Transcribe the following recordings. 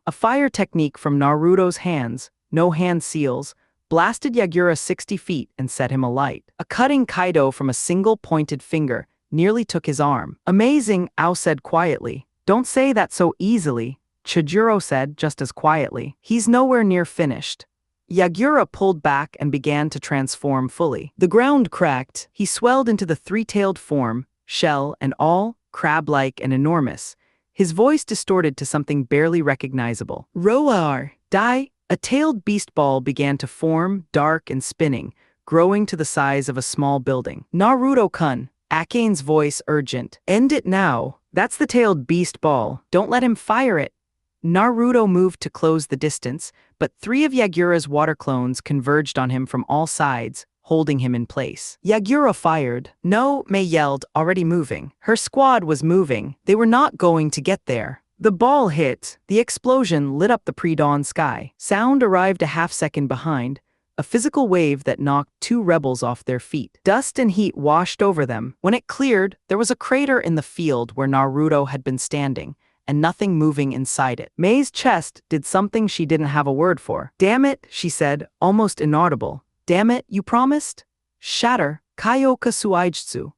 A fire technique from Naruto's hands, no hand seals, blasted Yagura 60 feet and set him alight. A cutting Kaido from a single pointed finger nearly took his arm. Amazing, Ao said quietly. Don't say that so easily, Chijiro said just as quietly. He's nowhere near finished. Yagura pulled back and began to transform fully. The ground cracked. He swelled into the three-tailed form, shell and all, crab-like and enormous. His voice distorted to something barely recognizable. Roar! Die! A tailed beast ball began to form, dark and spinning, growing to the size of a small building. Naruto-kun, Akane's voice urgent. End it now. That's the tailed beast ball. Don't let him fire it. Naruto moved to close the distance, but 3 of Yagura's water clones converged on him from all sides, holding him in place. Yagura fired. No, Mei yelled, already moving. Her squad was moving. They were not going to get there. The ball hit. The explosion lit up the pre-dawn sky. Sound arrived a half-second behind, a physical wave that knocked 2 rebels off their feet. Dust and heat washed over them. When it cleared, there was a crater in the field where Naruto had been standing, and nothing moving inside it. Mei's chest did something she didn't have a word for. Damn it, she said, almost inaudible. Damn it, you promised? Shatter, Kyoka Suijutsu.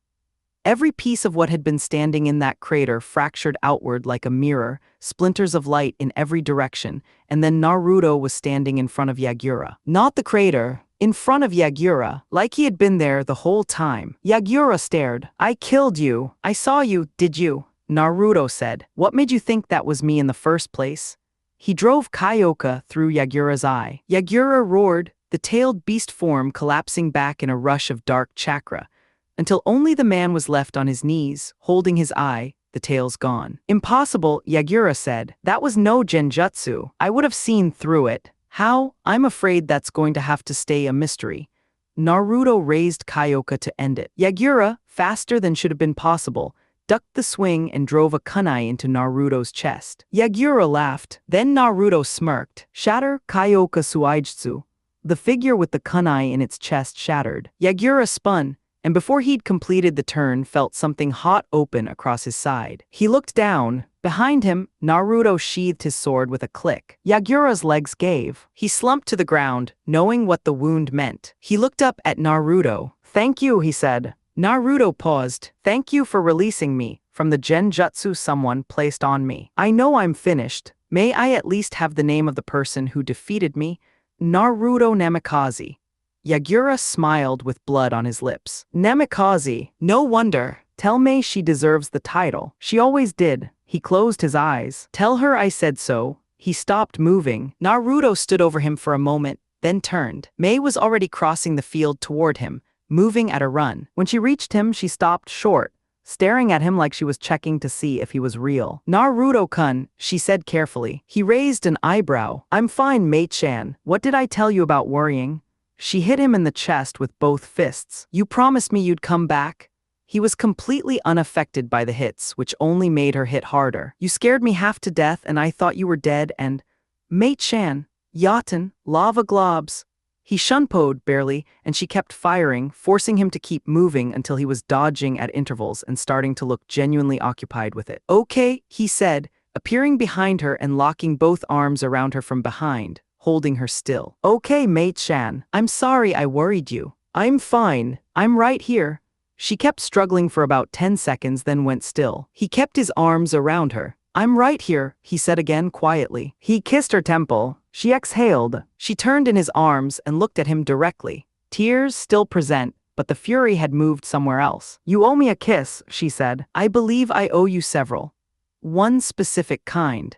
Every piece of what had been standing in that crater fractured outward like a mirror, splinters of light in every direction, and then Naruto was standing in front of Yagura. Not the crater, in front of Yagura, like he had been there the whole time. Yagura stared. I killed you. I saw you, did you? Naruto said. What made you think that was me in the first place? He drove Kyoka through Yagura's eye. Yagura roared, the tailed beast form collapsing back in a rush of dark chakra, until only the man was left on his knees, holding his eye, the tails gone. Impossible, Yagura said. That was no genjutsu. I would have seen through it. How? I'm afraid that's going to have to stay a mystery. Naruto raised Kyoka to end it. Yagura, faster than should have been possible, ducked the swing and drove a kunai into Naruto's chest. Yagura laughed. Then Naruto smirked. Shatter, Kyoka Suijutsu. The figure with the kunai in its chest shattered. Yagura spun, and before he'd completed the turn felt something hot open across his side. He looked down. Behind him, Naruto sheathed his sword with a click. Yagura's legs gave. He slumped to the ground, knowing what the wound meant. He looked up at Naruto. Thank you, he said. Naruto paused. Thank you for releasing me from the genjutsu someone placed on me. I know I'm finished. May I at least have the name of the person who defeated me? Naruto Namikaze. Yagura smiled with blood on his lips. Namikaze, no wonder. Tell Mei she deserves the title. She always did. He closed his eyes. Tell her I said so. He stopped moving. Naruto stood over him for a moment, then turned. Mei was already crossing the field toward him, moving at a run. When she reached him, she stopped short, staring at him like she was checking to see if he was real. Naruto-kun, she said carefully. He raised an eyebrow. I'm fine, mate-chan. What did I tell you about worrying? She hit him in the chest with both fists. You promised me you'd come back? He was completely unaffected by the hits, which only made her hit harder. You scared me half to death and I thought you were dead and… Mate-chan, Yaten, lava globs. He shunpoed barely, and she kept firing, forcing him to keep moving until he was dodging at intervals and starting to look genuinely occupied with it. Okay, he said, appearing behind her and locking both arms around her from behind, holding her still. Okay, mate-chan, I'm sorry I worried you. I'm fine. I'm right here. She kept struggling for about 10 seconds, then went still. He kept his arms around her. I'm right here, he said again quietly. He kissed her temple. She exhaled. She turned in his arms and looked at him directly. Tears still present, but the fury had moved somewhere else. You owe me a kiss, she said. I believe I owe you several. One specific kind.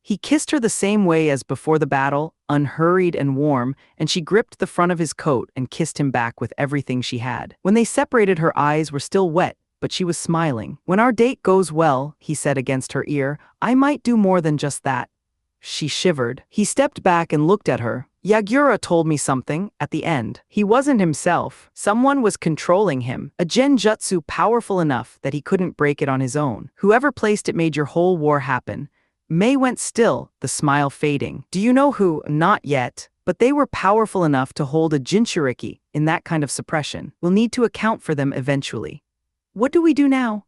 He kissed her the same way as before the battle, unhurried and warm, and she gripped the front of his coat and kissed him back with everything she had. When they separated, her eyes were still wet, but she was smiling. When our date goes well, he said against her ear, I might do more than just that. She shivered. He stepped back and looked at her. Yagura told me something at the end. He wasn't himself. Someone was controlling him. A genjutsu powerful enough that he couldn't break it on his own. Whoever placed it made your whole war happen. Mei went still, the smile fading. Do you know who? Not yet. But they were powerful enough to hold a Jinchuriki in that kind of suppression. We'll need to account for them eventually. What do we do now?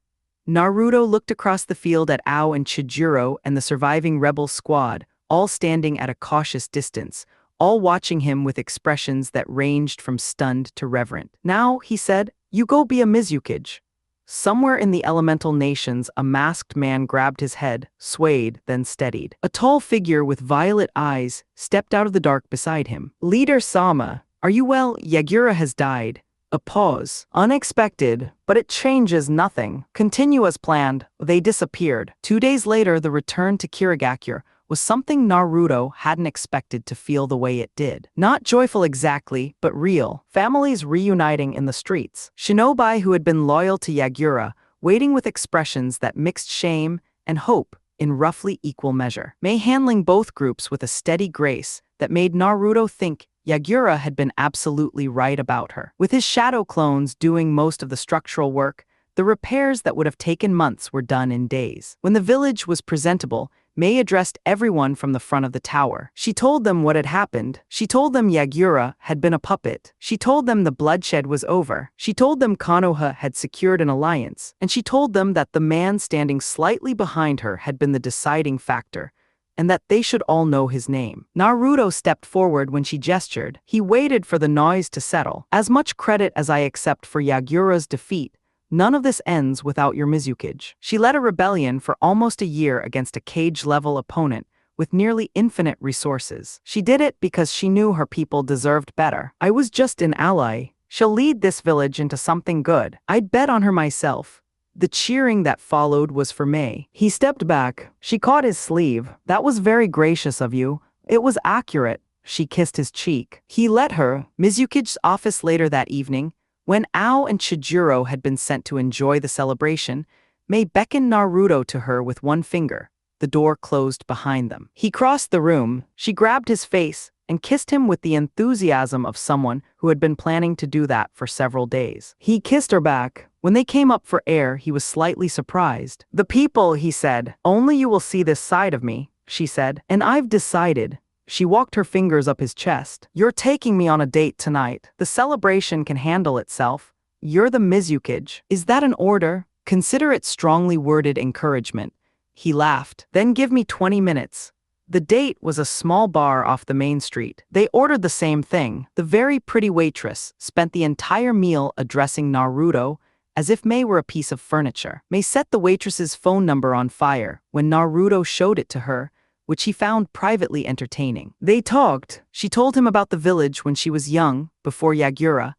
Naruto looked across the field at Ao and Chijiro and the surviving rebel squad, all standing at a cautious distance, all watching him with expressions that ranged from stunned to reverent. "Now," he said, "you go be a Mizukage." Somewhere in the elemental nations, a masked man grabbed his head, swayed, then steadied. A tall figure with violet eyes stepped out of the dark beside him. "Leader Sama, are you well? Yagura has died." A pause. Unexpected, but it changes nothing. Continue as planned. They disappeared. 2 days later, the return to Kirigakure was something Naruto hadn't expected to feel the way it did. Not joyful exactly, but real. Families reuniting in the streets. Shinobi who had been loyal to Yagura, waiting with expressions that mixed shame and hope in roughly equal measure. Mei handling both groups with a steady grace that made Naruto think Yagura had been absolutely right about her. With his shadow clones doing most of the structural work, the repairs that would have taken months were done in days. When the village was presentable, Mei addressed everyone from the front of the tower. She told them what had happened. She told them Yagura had been a puppet. She told them the bloodshed was over. She told them Konoha had secured an alliance. And she told them that the man standing slightly behind her had been the deciding factor, and that they should all know his name. Naruto stepped forward when she gestured. He waited for the noise to settle. "As much credit as I accept for Yagura's defeat, none of this ends without your Mizukage." She led a rebellion for almost a year against a cage-level opponent with nearly infinite resources. She did it because she knew her people deserved better. "I was just an ally. She'll lead this village into something good. I'd bet on her myself." The cheering that followed was for Mei. He stepped back. She caught his sleeve. "That was very gracious of you. It was accurate." She kissed his cheek. He let her. Mizukage's office later that evening. When Ao and Chijiro had been sent to enjoy the celebration, Mei beckoned Naruto to her with one finger. The door closed behind them. He crossed the room. She grabbed his face and kissed him with the enthusiasm of someone who had been planning to do that for several days. He kissed her back. When they came up for air, he was slightly surprised. "The people," he said. "Only you will see this side of me," she said. "And I've decided." She walked her fingers up his chest. "You're taking me on a date tonight. The celebration can handle itself. You're the Mizukage." "Is that an order?" "Consider it strongly worded encouragement." He laughed. "Then give me 20 minutes. The date was a small bar off the main street. They ordered the same thing. The very pretty waitress spent the entire meal addressing Naruto as if Mei were a piece of furniture. Mei set the waitress's phone number on fire when Naruto showed it to her, which he found privately entertaining. They talked. She told him about the village when she was young, before Yagura,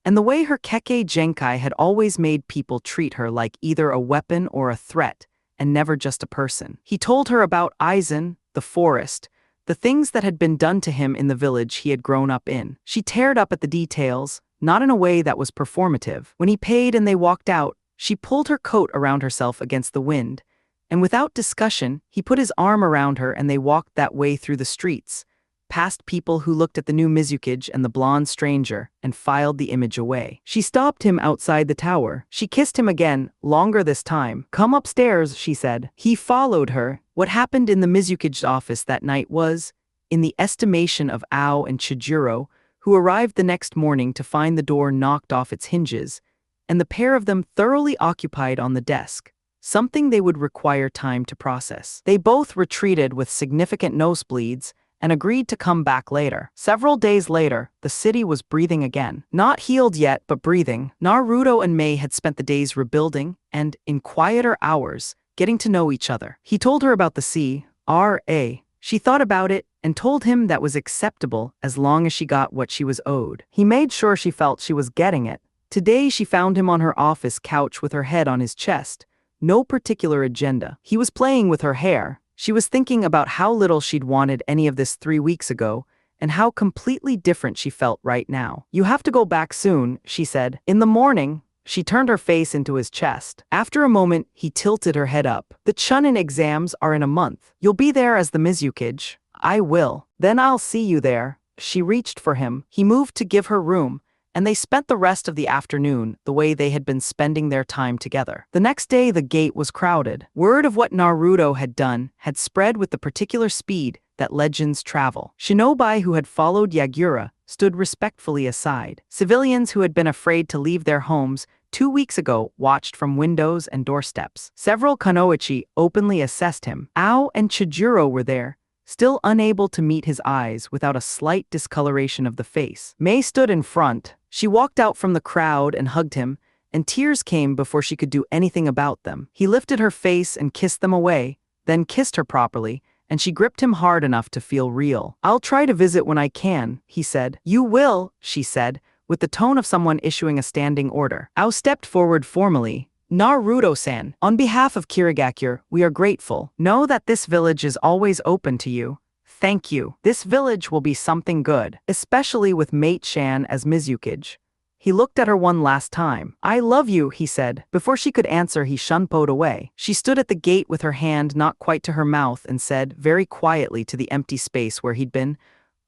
and the way her Kekkei Genkai had always made people treat her like either a weapon or a threat, and never just a person. He told her about Aizen, the forest, the things that had been done to him in the village he had grown up in. She teared up at the details, not in a way that was performative. When he paid and they walked out, she pulled her coat around herself against the wind, and without discussion, he put his arm around her and they walked that way through the streets, past people who looked at the new Mizukage and the blonde stranger, and filed the image away. She stopped him outside the tower. She kissed him again, longer this time. "Come upstairs," she said. He followed her. What happened in the Mizukage's office that night was, in the estimation of Ao and Chijiro, who arrived the next morning to find the door knocked off its hinges, and the pair of them thoroughly occupied on the desk, something they would require time to process. They both retreated with significant nosebleeds and agreed to come back later. Several days later, the city was breathing again. Not healed yet, but breathing. Naruto and Mei had spent the days rebuilding and, in quieter hours, getting to know each other. He told her about the CRA. She thought about it and told him that was acceptable as long as she got what she was owed. He made sure she felt she was getting it. Today she found him on her office couch with her head on his chest. No particular agenda. He was playing with her hair. She was thinking about how little she'd wanted any of this 3 weeks ago, and how completely different she felt right now. "You have to go back soon," she said. "In the morning." She turned her face into his chest. After a moment, he tilted her head up. "The Chunin exams are in a month. You'll be there as the Mizukage." "I will. Then I'll see you there." She reached for him. He moved to give her room, and they spent the rest of the afternoon the way they had been spending their time together. The next day, the gate was crowded. Word of what Naruto had done had spread with the particular speed that legends travel. Shinobi who had followed Yagura stood respectfully aside. Civilians who had been afraid to leave their homes 2 weeks ago watched from windows and doorsteps. Several Kunoichi openly assessed him. Ao and Chijiro were there, still unable to meet his eyes without a slight discoloration of the face. May stood in front. She walked out from the crowd and hugged him, and tears came before she could do anything about them. He lifted her face and kissed them away, then kissed her properly, and she gripped him hard enough to feel real. "I'll try to visit when I can," he said. "You will," she said, with the tone of someone issuing a standing order. Ao stepped forward formally. "Naruto-san, on behalf of Kirigakure, we are grateful. Know that this village is always open to you. Thank you. This village will be something good, especially with Mate Shan as Mizukage." He looked at her one last time. "I love you," he said. Before she could answer, he shunpoed away. She stood at the gate with her hand not quite to her mouth and said, very quietly to the empty space where he'd been,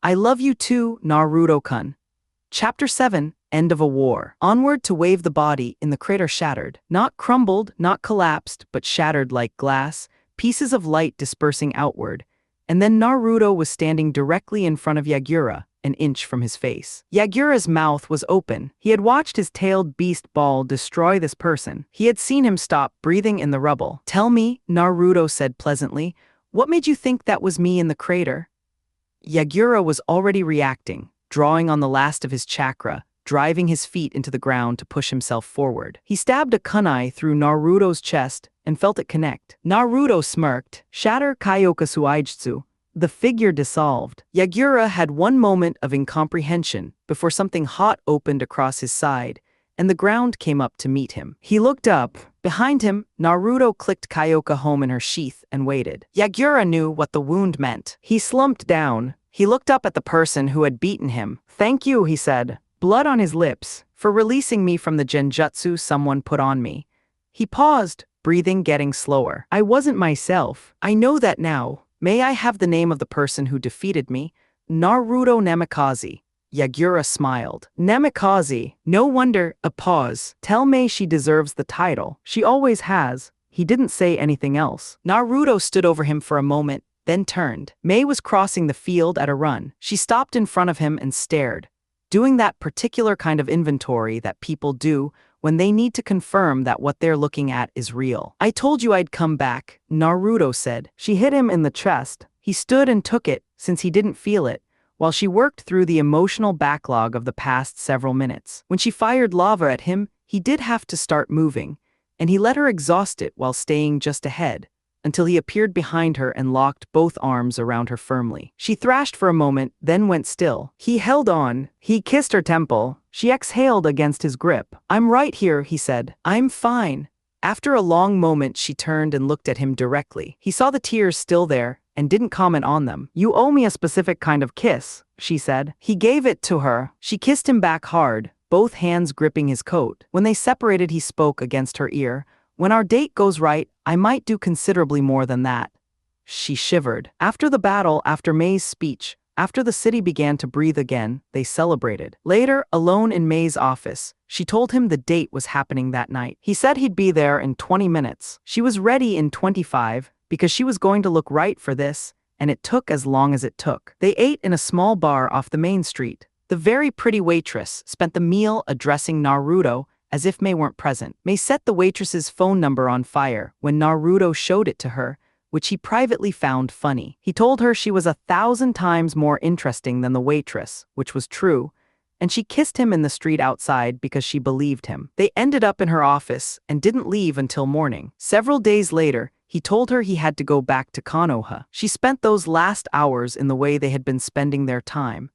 "I love you too, Naruto-kun." Chapter 7, End of a War. Onward to wave the body in the crater shattered. Not crumbled, not collapsed, but shattered like glass, pieces of light dispersing outward. And then Naruto was standing directly in front of Yagura, an inch from his face. Yagura's mouth was open. He had watched his tailed beast ball destroy this person. He had seen him stop breathing in the rubble. "Tell me," Naruto said pleasantly, "what made you think that was me in the crater?" Yagura was already reacting, drawing on the last of his chakra, driving his feet into the ground to push himself forward. He stabbed a kunai through Naruto's chest and felt it connect. Naruto smirked. "Shatter Kyoka Suijutsu." The figure dissolved. Yagura had one moment of incomprehension before something hot opened across his side, and the ground came up to meet him. He looked up. Behind him, Naruto clicked Kyoka home in her sheath and waited. Yagura knew what the wound meant. He slumped down. He looked up at the person who had beaten him. "Thank you," he said, blood on his lips, "for releasing me from the genjutsu someone put on me." He paused, breathing getting slower. "I wasn't myself. I know that now. May I have the name of the person who defeated me?" "Naruto Namikaze." Yagura smiled. "Namikaze. No wonder." A pause. "Tell May she deserves the title. She always has." He didn't say anything else. Naruto stood over him for a moment, then turned. May was crossing the field at a run. She stopped in front of him and stared, doing that particular kind of inventory that people do when they need to confirm that what they're looking at is real. "I told you I'd come back," Naruto said. She hit him in the chest. He stood and took it, since he didn't feel it, while she worked through the emotional backlog of the past several minutes. When she fired lava at him, he did have to start moving, and he let her exhaust it while staying just ahead, until he appeared behind her and locked both arms around her firmly. She thrashed for a moment, then went still. He held on. He kissed her temple. She exhaled against his grip. "I'm right here," he said. "I'm fine." After a long moment, she turned and looked at him directly. He saw the tears still there and didn't comment on them. "You owe me a specific kind of kiss," she said. He gave it to her. She kissed him back hard, both hands gripping his coat. When they separated, he spoke against her ear. "When our date goes right, I might do considerably more than that." She shivered. After the battle, after May's speech, after the city began to breathe again, they celebrated. Later, alone in May's office, she told him the date was happening that night. He said he'd be there in 20 minutes. She was ready in 25, because she was going to look right for this, and it took as long as it took. They ate in a small bar off the main street. The very pretty waitress spent the meal addressing Naruto as if May weren't present. May set the waitress's phone number on fire when Naruto showed it to her, which he privately found funny. He told her she was 1,000 times more interesting than the waitress, which was true, and she kissed him in the street outside because she believed him. They ended up in her office and didn't leave until morning. Several days later, he told her he had to go back to Konoha. She spent those last hours in the way they had been spending their time.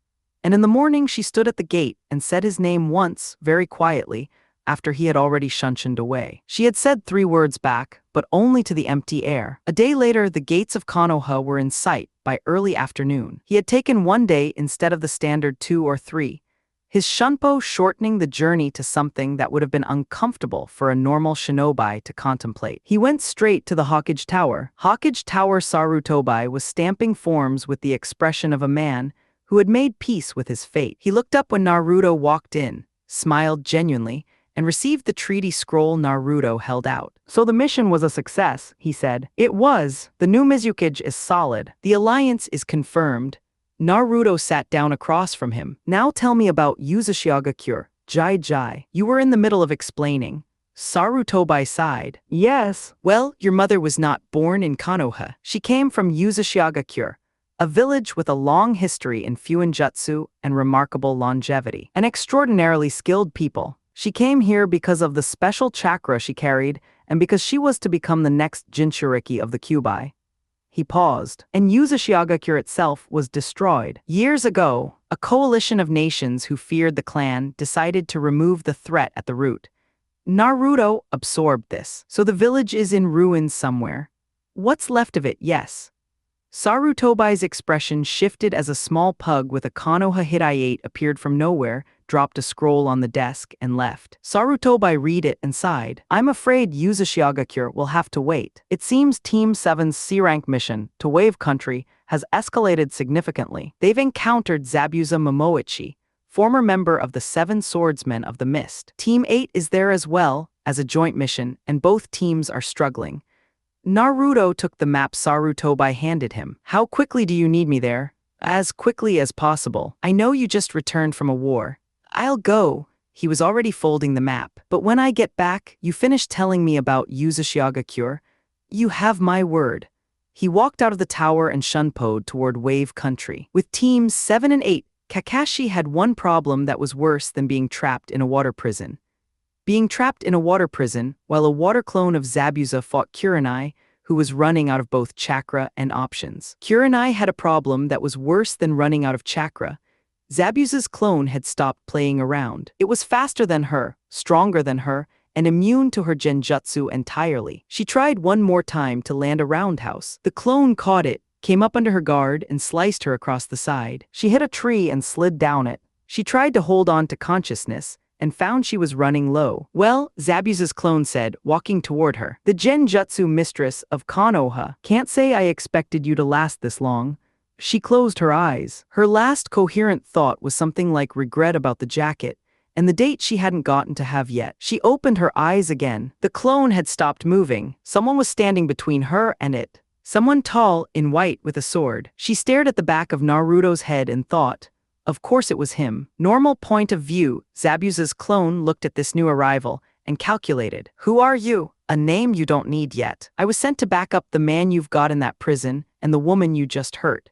And in the morning, she stood at the gate and said his name once, very quietly, after he had already shunshined away. She had said 3 words back, but only to the empty air. A day later, the gates of Konoha were in sight by early afternoon. He had taken 1 day instead of the standard 2 or 3, his shunpo shortening the journey to something that would have been uncomfortable for a normal shinobi to contemplate. He went straight to the Hokage Tower. Hokage Tower Sarutobi was stamping forms with the expression of a man who had made peace with his fate. He looked up when Naruto walked in, smiled genuinely, and received the treaty scroll Naruto held out. "So the mission was a success," he said. "It was. The new Mizukage is solid. The alliance is confirmed." Naruto sat down across from him. "Now tell me about Uzashigakure, Jai Jai." "You were in the middle of explaining." Sarutobi sighed. "Yes. Well, your mother was not born in Konoha. She came from Uzashigakure. a village with a long history in Fuinjutsu and remarkable longevity. An extraordinarily skilled people. She came here because of the special chakra she carried and because she was to become the next Jinchuriki of the Kyuubi. He paused, and Yuzushiagakure itself was destroyed. Years ago, a coalition of nations who feared the clan decided to remove the threat at the root. Naruto absorbed this, so the village is in ruins somewhere. What's left of it, yes. Sarutobai's expression shifted as a small pug with a Konoha Hirai-8 appeared from nowhere, dropped a scroll on the desk, and left. Sarutobai read it and sighed. I'm afraid Yuzushiagakure will have to wait. It seems Team 7's C-rank mission to Wave Country has escalated significantly. They've encountered Zabuza Momoichi, former member of the Seven Swordsmen of the Mist. Team 8 is there as well as a joint mission, and both teams are struggling. Naruto took the map Sarutobai handed him. How quickly do you need me there? As quickly as possible. I know you just returned from a war. I'll go. He was already folding the map. But when I get back, you finish telling me about Yuzushiagakure. You have my word. He walked out of the tower and shunpoed toward Wave Country. With teams 7 and 8, Kakashi had one problem that was worse than being trapped in a water prison. Being trapped in a water prison while a water clone of Zabuza fought Kurenai, who was running out of both chakra and options. Kurenai had a problem that was worse than running out of chakra. Zabuza's clone had stopped playing around. It was faster than her, stronger than her, and immune to her genjutsu entirely. She tried one more time to land a roundhouse. The clone caught it, came up under her guard, and sliced her across the side. She hit a tree and slid down it. She tried to hold on to consciousness, and found she was running low. Well, Zabuza's clone said, walking toward her. The genjutsu mistress of Konoha. Can't say I expected you to last this long. She closed her eyes. Her last coherent thought was something like regret about the jacket, and the date she hadn't gotten to have yet. She opened her eyes again. The clone had stopped moving. Someone was standing between her and it. Someone tall, in white, with a sword. She stared at the back of Naruto's head and thought, of course it was him. Normal point of view, Zabuza's clone looked at this new arrival and calculated. Who are you? A name you don't need yet. I was sent to back up the man you've got in that prison and the woman you just hurt.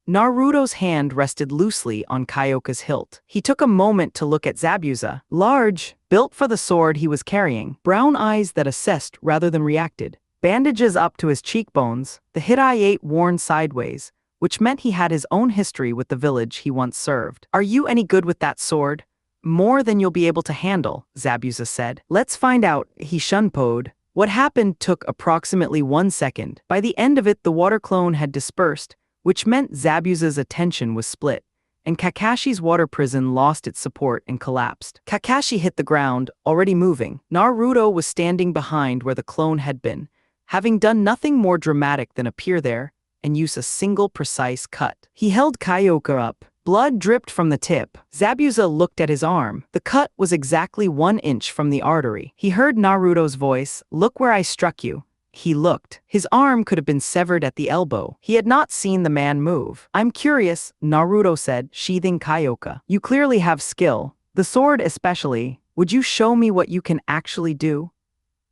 Naruto's hand rested loosely on Kyoka's hilt. He took a moment to look at Zabuza. Large, built for the sword he was carrying, brown eyes that assessed rather than reacted. Bandages up to his cheekbones, the Hirai-8 worn sideways, which meant he had his own history with the village he once served. Are you any good with that sword? More than you'll be able to handle, Zabuza said. Let's find out, he shunpoed. What happened took approximately 1 second. By the end of it, the water clone had dispersed, which meant Zabuza's attention was split, and Kakashi's water prison lost its support and collapsed. Kakashi hit the ground, already moving. Naruto was standing behind where the clone had been, having done nothing more dramatic than appear there and use a single precise cut. He held Kyoka up. Blood dripped from the tip. Zabuza looked at his arm. The cut was exactly 1 inch from the artery. He heard Naruto's voice, "Look where I struck you." He looked. His arm could have been severed at the elbow. He had not seen the man move. I'm curious, Naruto said, sheathing Kyoka. You clearly have skill. The sword especially. Would you show me what you can actually do?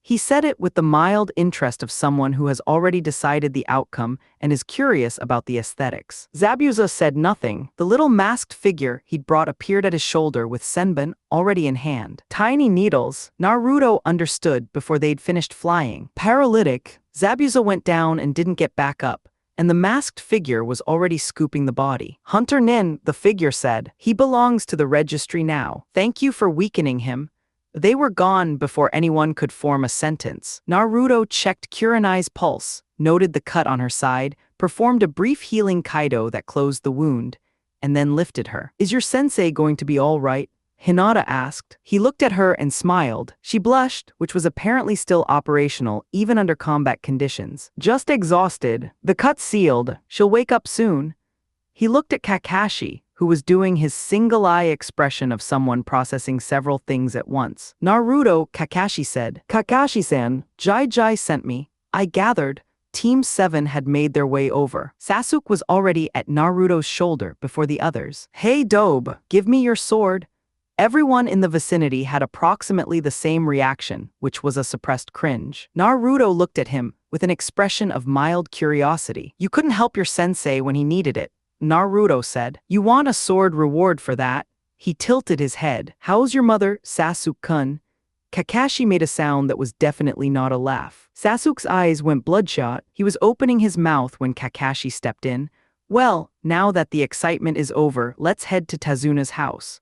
He said it with the mild interest of someone who has already decided the outcome and is curious about the aesthetics. Zabuza said nothing. The little masked figure he'd brought appeared at his shoulder with senbon already in hand. Tiny needles, Naruto understood before they'd finished flying. Paralytic, Zabuza went down and didn't get back up, and the masked figure was already scooping the body. Hunter Nin, the figure said. He belongs to the registry now. Thank you for weakening him. They were gone before anyone could form a sentence. Naruto checked Kurenai's pulse, noted the cut on her side, performed a brief healing kaido that closed the wound, and then lifted her. Is your sensei going to be all right? Hinata asked. He looked at her and smiled. She blushed, which was apparently still operational even under combat conditions. Just exhausted. The cut's sealed. She'll wake up soon. He looked at Kakashi, who was doing his single-eye expression of someone processing several things at once. Naruto, Kakashi said. Kakashi-san, Jai sent me. I gathered. Team 7 had made their way over. Sasuke was already at Naruto's shoulder before the others. Hey Dobe, give me your sword. Everyone in the vicinity had approximately the same reaction, which was a suppressed cringe. Naruto looked at him with an expression of mild curiosity. You couldn't help your sensei when he needed it, Naruto said. You want a sword reward for that? He tilted his head. How's your mother, Sasuke-kun? Kakashi made a sound that was definitely not a laugh. Sasuke's eyes went bloodshot. He was opening his mouth when Kakashi stepped in. Well, now that the excitement is over, let's head to Tazuna's house.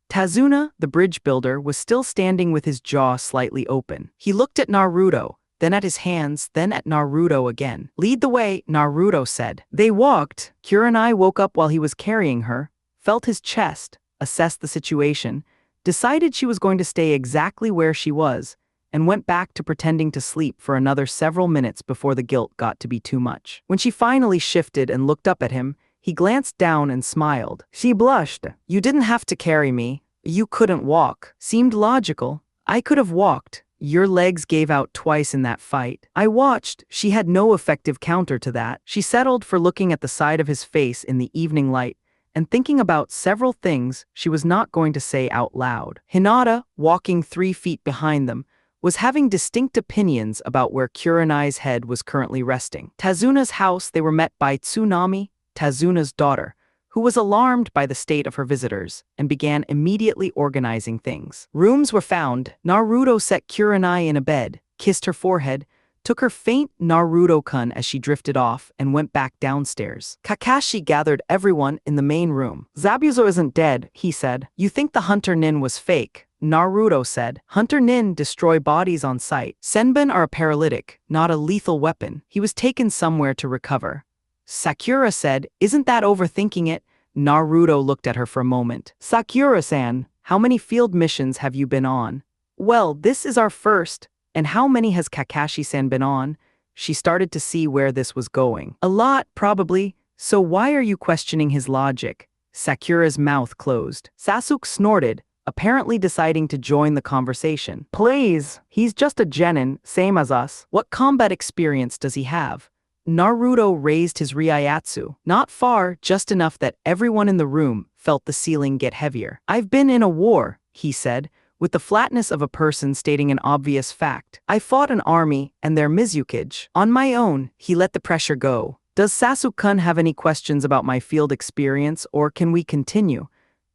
Tazuna, the bridge builder, was still standing with his jaw slightly open. He looked at Naruto, then at his hands, then at Naruto again. Lead the way, Naruto said. They walked. Kurenai woke up while he was carrying her, felt his chest, assessed the situation, decided she was going to stay exactly where she was, and went back to pretending to sleep for another several minutes before the guilt got to be too much. When she finally shifted and looked up at him, he glanced down and smiled. She blushed. You didn't have to carry me. You couldn't walk. Seemed logical. I could have walked. Your legs gave out twice in that fight. I watched. She had no effective counter to that. She settled for looking at the side of his face in the evening light and thinking about several things she was not going to say out loud. Hinata, walking 3 feet behind them, was having distinct opinions about where Kurenai's head was currently resting. Tazuna's house, they were met by Tsunami, Tazuna's daughter, who was alarmed by the state of her visitors and began immediately organizing things. Rooms were found. Naruto set Kurenai in a bed, kissed her forehead, took her faint Naruto-kun as she drifted off and went back downstairs. Kakashi gathered everyone in the main room. Zabuza isn't dead, he said. You think the Hunter Nin was fake? Naruto said. Hunter Nin destroy bodies on sight. Senbon are a paralytic, not a lethal weapon. He was taken somewhere to recover. Sakura said, isn't that overthinking it? Naruto looked at her for a moment. Sakura-san, how many field missions have you been on? Well, this is our first. And how many has Kakashi-san been on? She started to see where this was going. A lot, probably. So why are you questioning his logic? Sakura's mouth closed. Sasuke snorted, apparently deciding to join the conversation. Please, he's just a genin, same as us. What combat experience does he have? Naruto raised his Ryatsu. Not far, just enough that everyone in the room felt the ceiling get heavier. I've been in a war, he said, with the flatness of a person stating an obvious fact. I fought an army and their Mizukage. On my own, he let the pressure go. Does Sasuke-kun have any questions about my field experience, or can we continue?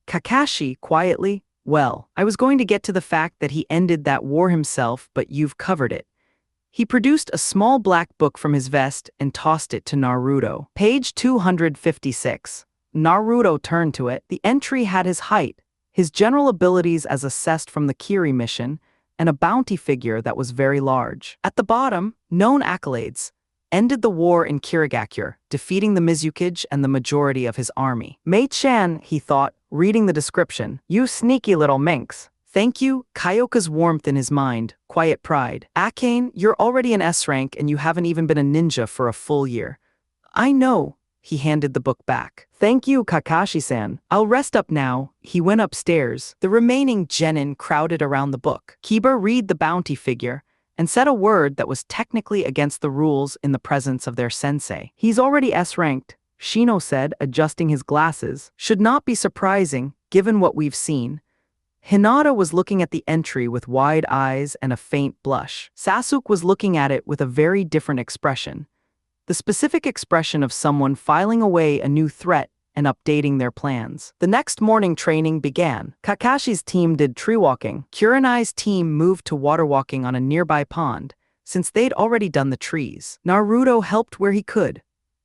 Kakashi, quietly, well, I was going to get to the fact that he ended that war himself, but you've covered it. He produced a small black book from his vest and tossed it to Naruto. Page 256. Naruto turned to it. The entry had his height, his general abilities as assessed from the Kiri mission, and a bounty figure that was very large. At the bottom, known accolades. Ended the war in Kirigakure, defeating the Mizukage and the majority of his army. Mei-chan, he thought, reading the description. You sneaky little minx. Thank you, Kyoka's warmth in his mind, quiet pride. Akane, you're already an S rank and you haven't even been a ninja for a full year. I know. He handed the book back. Thank you, Kakashi-san. I'll rest up now. He went upstairs. The remaining genin crowded around the book. Kiba read the bounty figure and said a word that was technically against the rules in the presence of their sensei. He's already S-ranked, Shino said, adjusting his glasses. Should not be surprising, given what we've seen. Hinata was looking at the entry with wide eyes and a faint blush. Sasuke was looking at it with a very different expression. The specific expression of someone filing away a new threat and updating their plans. The next morning training began. Kakashi's team did tree walking. Kurenai's team moved to water walking on a nearby pond, since they'd already done the trees. Naruto helped where he could.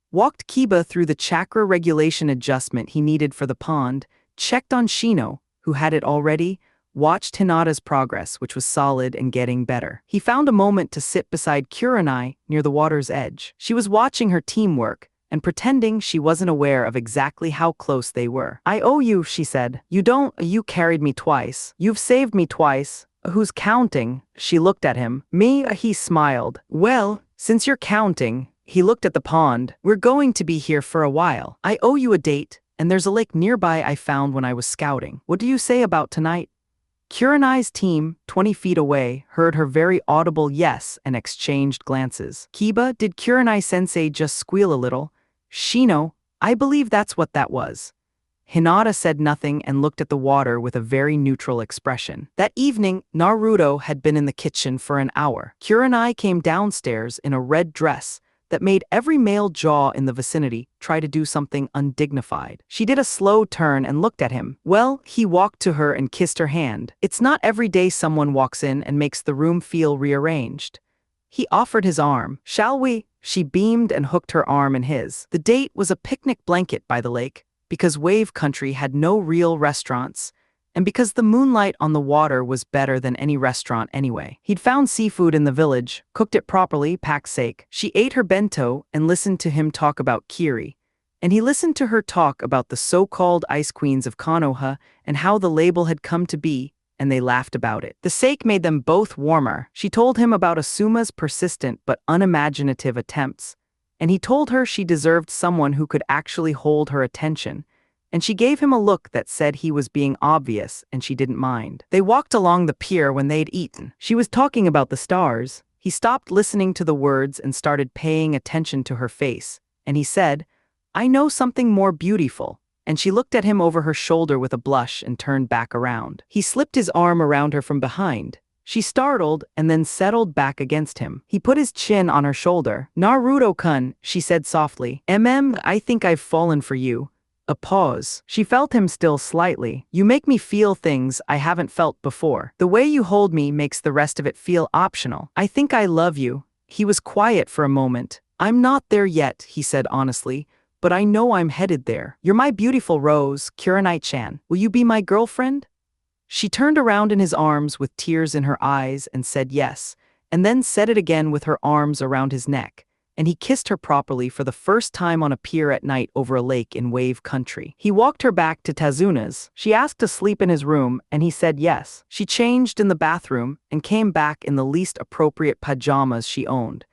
Walked Kiba through the chakra regulation adjustment he needed for the pond, checked on Shino, who had it already, watched Hinata's progress, which was solid and getting better. He found a moment to sit beside Kurenai near the water's edge. She was watching her teamwork and pretending she wasn't aware of exactly how close they were. I owe you, she said. You carried me twice. You've saved me twice. Who's counting? She looked at him. Me, he smiled. Well, since you're counting, he looked at the pond. We're going to be here for a while. I owe you a date, and there's a lake nearby I found when I was scouting. What do you say about tonight? Kurenai's team, 20 feet away, heard her very audible yes and exchanged glances. Kiba, did Kurenai-sensei just squeal a little? Shino, I believe that's what that was. Hinata said nothing and looked at the water with a very neutral expression. That evening, Naruto had been in the kitchen for an hour. Kurenai came downstairs in a red dress that made every male jaw in the vicinity try to do something undignified. She did a slow turn and looked at him. Well, he walked to her and kissed her hand. It's not every day someone walks in and makes the room feel rearranged. He offered his arm. Shall we? She beamed and hooked her arm in his. The date was a picnic blanket by the lake, because Wave Country had no real restaurants, and because the moonlight on the water was better than any restaurant anyway. He'd found seafood in the village, cooked it properly, pack's sake. She ate her bento and listened to him talk about Kiri, and he listened to her talk about the so-called ice queens of Konoha and how the label had come to be, and they laughed about it. The sake made them both warmer. She told him about Asuma's persistent but unimaginative attempts, and he told her she deserved someone who could actually hold her attention, and she gave him a look that said he was being obvious and she didn't mind. They walked along the pier when they'd eaten. She was talking about the stars. He stopped listening to the words and started paying attention to her face, and he said, "I know something more beautiful." And she looked at him over her shoulder with a blush and turned back around. He slipped his arm around her from behind. She startled and then settled back against him. He put his chin on her shoulder. "Naruto-kun," she said softly. I think I've fallen for you." A pause. She felt him still slightly. "You make me feel things I haven't felt before. The way you hold me makes the rest of it feel optional. I think I love you." He was quiet for a moment. "I'm not there yet," he said honestly, "but I know I'm headed there. You're my beautiful rose, Kurenai-chan. Will you be my girlfriend?" She turned around in his arms with tears in her eyes and said yes, and then said it again with her arms around his neck, and he kissed her properly for the first time on a pier at night over a lake in Wave Country. He walked her back to Tazuna's. She asked to sleep in his room, and he said yes. She changed in the bathroom and came back in the least appropriate pajamas she owned,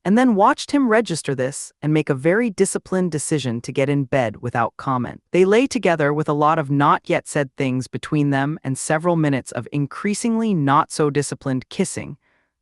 and then watched him register this and make a very disciplined decision to get in bed without comment. They lay together with a lot of not yet said things between them and several minutes of increasingly not so disciplined kissing,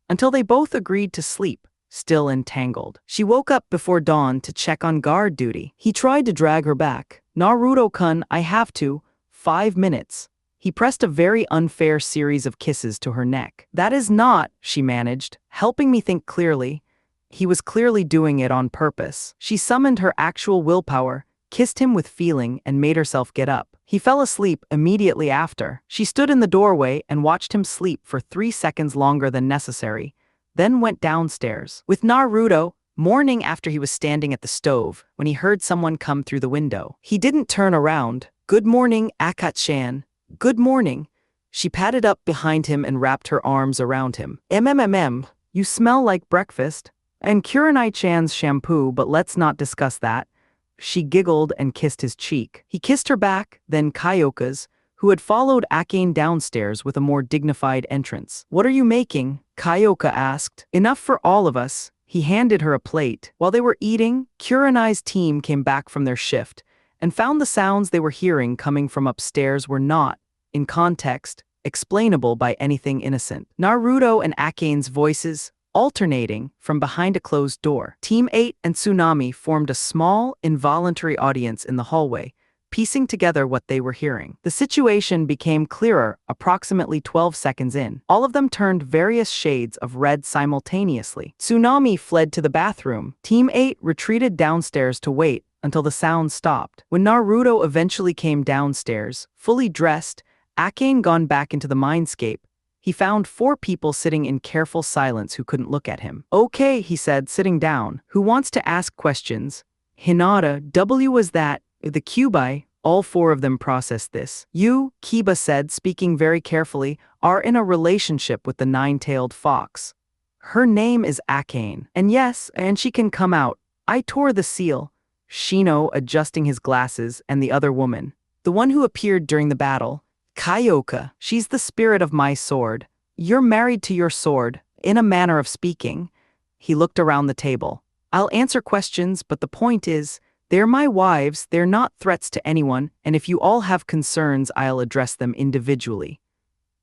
until they both agreed to sleep, still entangled. She woke up before dawn to check on guard duty. He tried to drag her back. "Naruto-kun, I have to. 5 minutes." He pressed a very unfair series of kisses to her neck. "That is not," she managed, "helping me think clearly." He was clearly doing it on purpose. She summoned her actual willpower, kissed him with feeling, and made herself get up. He fell asleep immediately after. She stood in the doorway and watched him sleep for 3 seconds longer than necessary, then went downstairs. With Naruto, morning after he was standing at the stove, when he heard someone come through the window. He didn't turn around. "Good morning, Akatchan." "Good morning." She padded up behind him and wrapped her arms around him. You smell like breakfast." "And Kurenai-chan's shampoo, but let's not discuss that." She giggled and kissed his cheek. He kissed her back, then Kyoka's, who had followed Akane downstairs with a more dignified entrance. "What are you making?" Kyoka asked. "Enough for all of us." He handed her a plate. While they were eating, Kurenai's team came back from their shift and found the sounds they were hearing coming from upstairs were not, in context, explainable by anything innocent. Naruto and Akane's voices, alternating from behind a closed door. Team 8 and Tsunami formed a small, involuntary audience in the hallway, piecing together what they were hearing. The situation became clearer approximately 12 seconds in. All of them turned various shades of red simultaneously. Tsunami fled to the bathroom. Team 8 retreated downstairs to wait until the sound stopped. When Naruto eventually came downstairs, fully dressed, Akane gone back into the mindscape, he found 4 people sitting in careful silence who couldn't look at him. "Okay," he said, sitting down. "Who wants to ask questions?" Hinata, "W was that?" The Kyuubi, all 4 of them processed this. "You," Kiba said, speaking very carefully, "are in a relationship with the 9-tailed fox. Her name is Akane. And yes, and she can come out. I tore the seal." Shino, adjusting his glasses, and the other woman. "The one who appeared during the battle. Kyoka, she's the spirit of my sword. You're married to your sword, in a manner of speaking." He looked around the table. "I'll answer questions, but the point is, they're my wives, they're not threats to anyone, and if you all have concerns, I'll address them individually."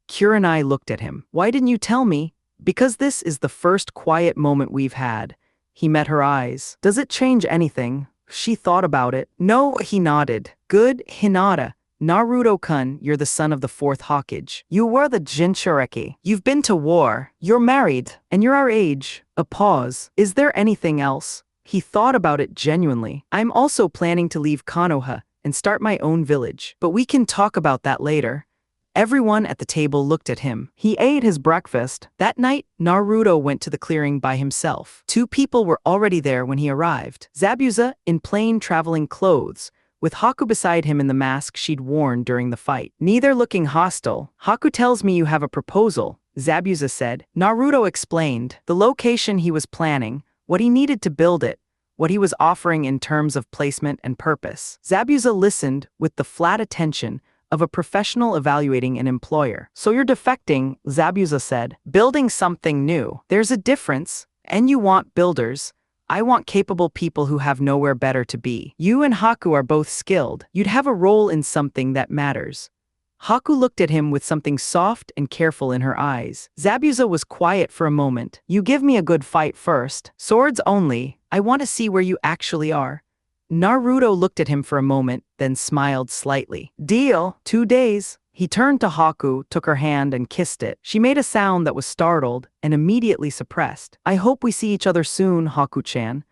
Kurenai looked at him. "Why didn't you tell me?" "Because this is the first quiet moment we've had." He met her eyes. "Does it change anything?" She thought about it. No, he nodded. Good, Hinata. Naruto-kun, you're the son of the fourth Hokage. You were the Jinchuriki. You've been to war. You're married. And you're our age. A pause. Is there anything else? He thought about it genuinely. I'm also planning to leave Konoha and start my own village. But we can talk about that later. Everyone at the table looked at him. He ate his breakfast. That night, Naruto went to the clearing by himself. Two people were already there when he arrived. Zabuza, in plain traveling clothes, with Haku beside him in the mask she'd worn during the fight. Neither looking hostile. Haku tells me you have a proposal, Zabuza said. Naruto explained the location he was planning, what he needed to build it, what he was offering in terms of placement and purpose. Zabuza listened with the flat attention of a professional evaluating an employer. So you're defecting, Zabuza said. Building something new. There's a difference, and you want builders. I want capable people who have nowhere better to be. You and Haku are both skilled. You'd have a role in something that matters. Haku looked at him with something soft and careful in her eyes. Zabuza was quiet for a moment. You give me a good fight first. Swords only. I want to see where you actually are. Naruto looked at him for a moment, then smiled slightly. Deal. 2 days. He turned to Haku, took her hand, and kissed it. She made a sound that was startled and immediately suppressed. I hope we see each other soon, Haku-chan.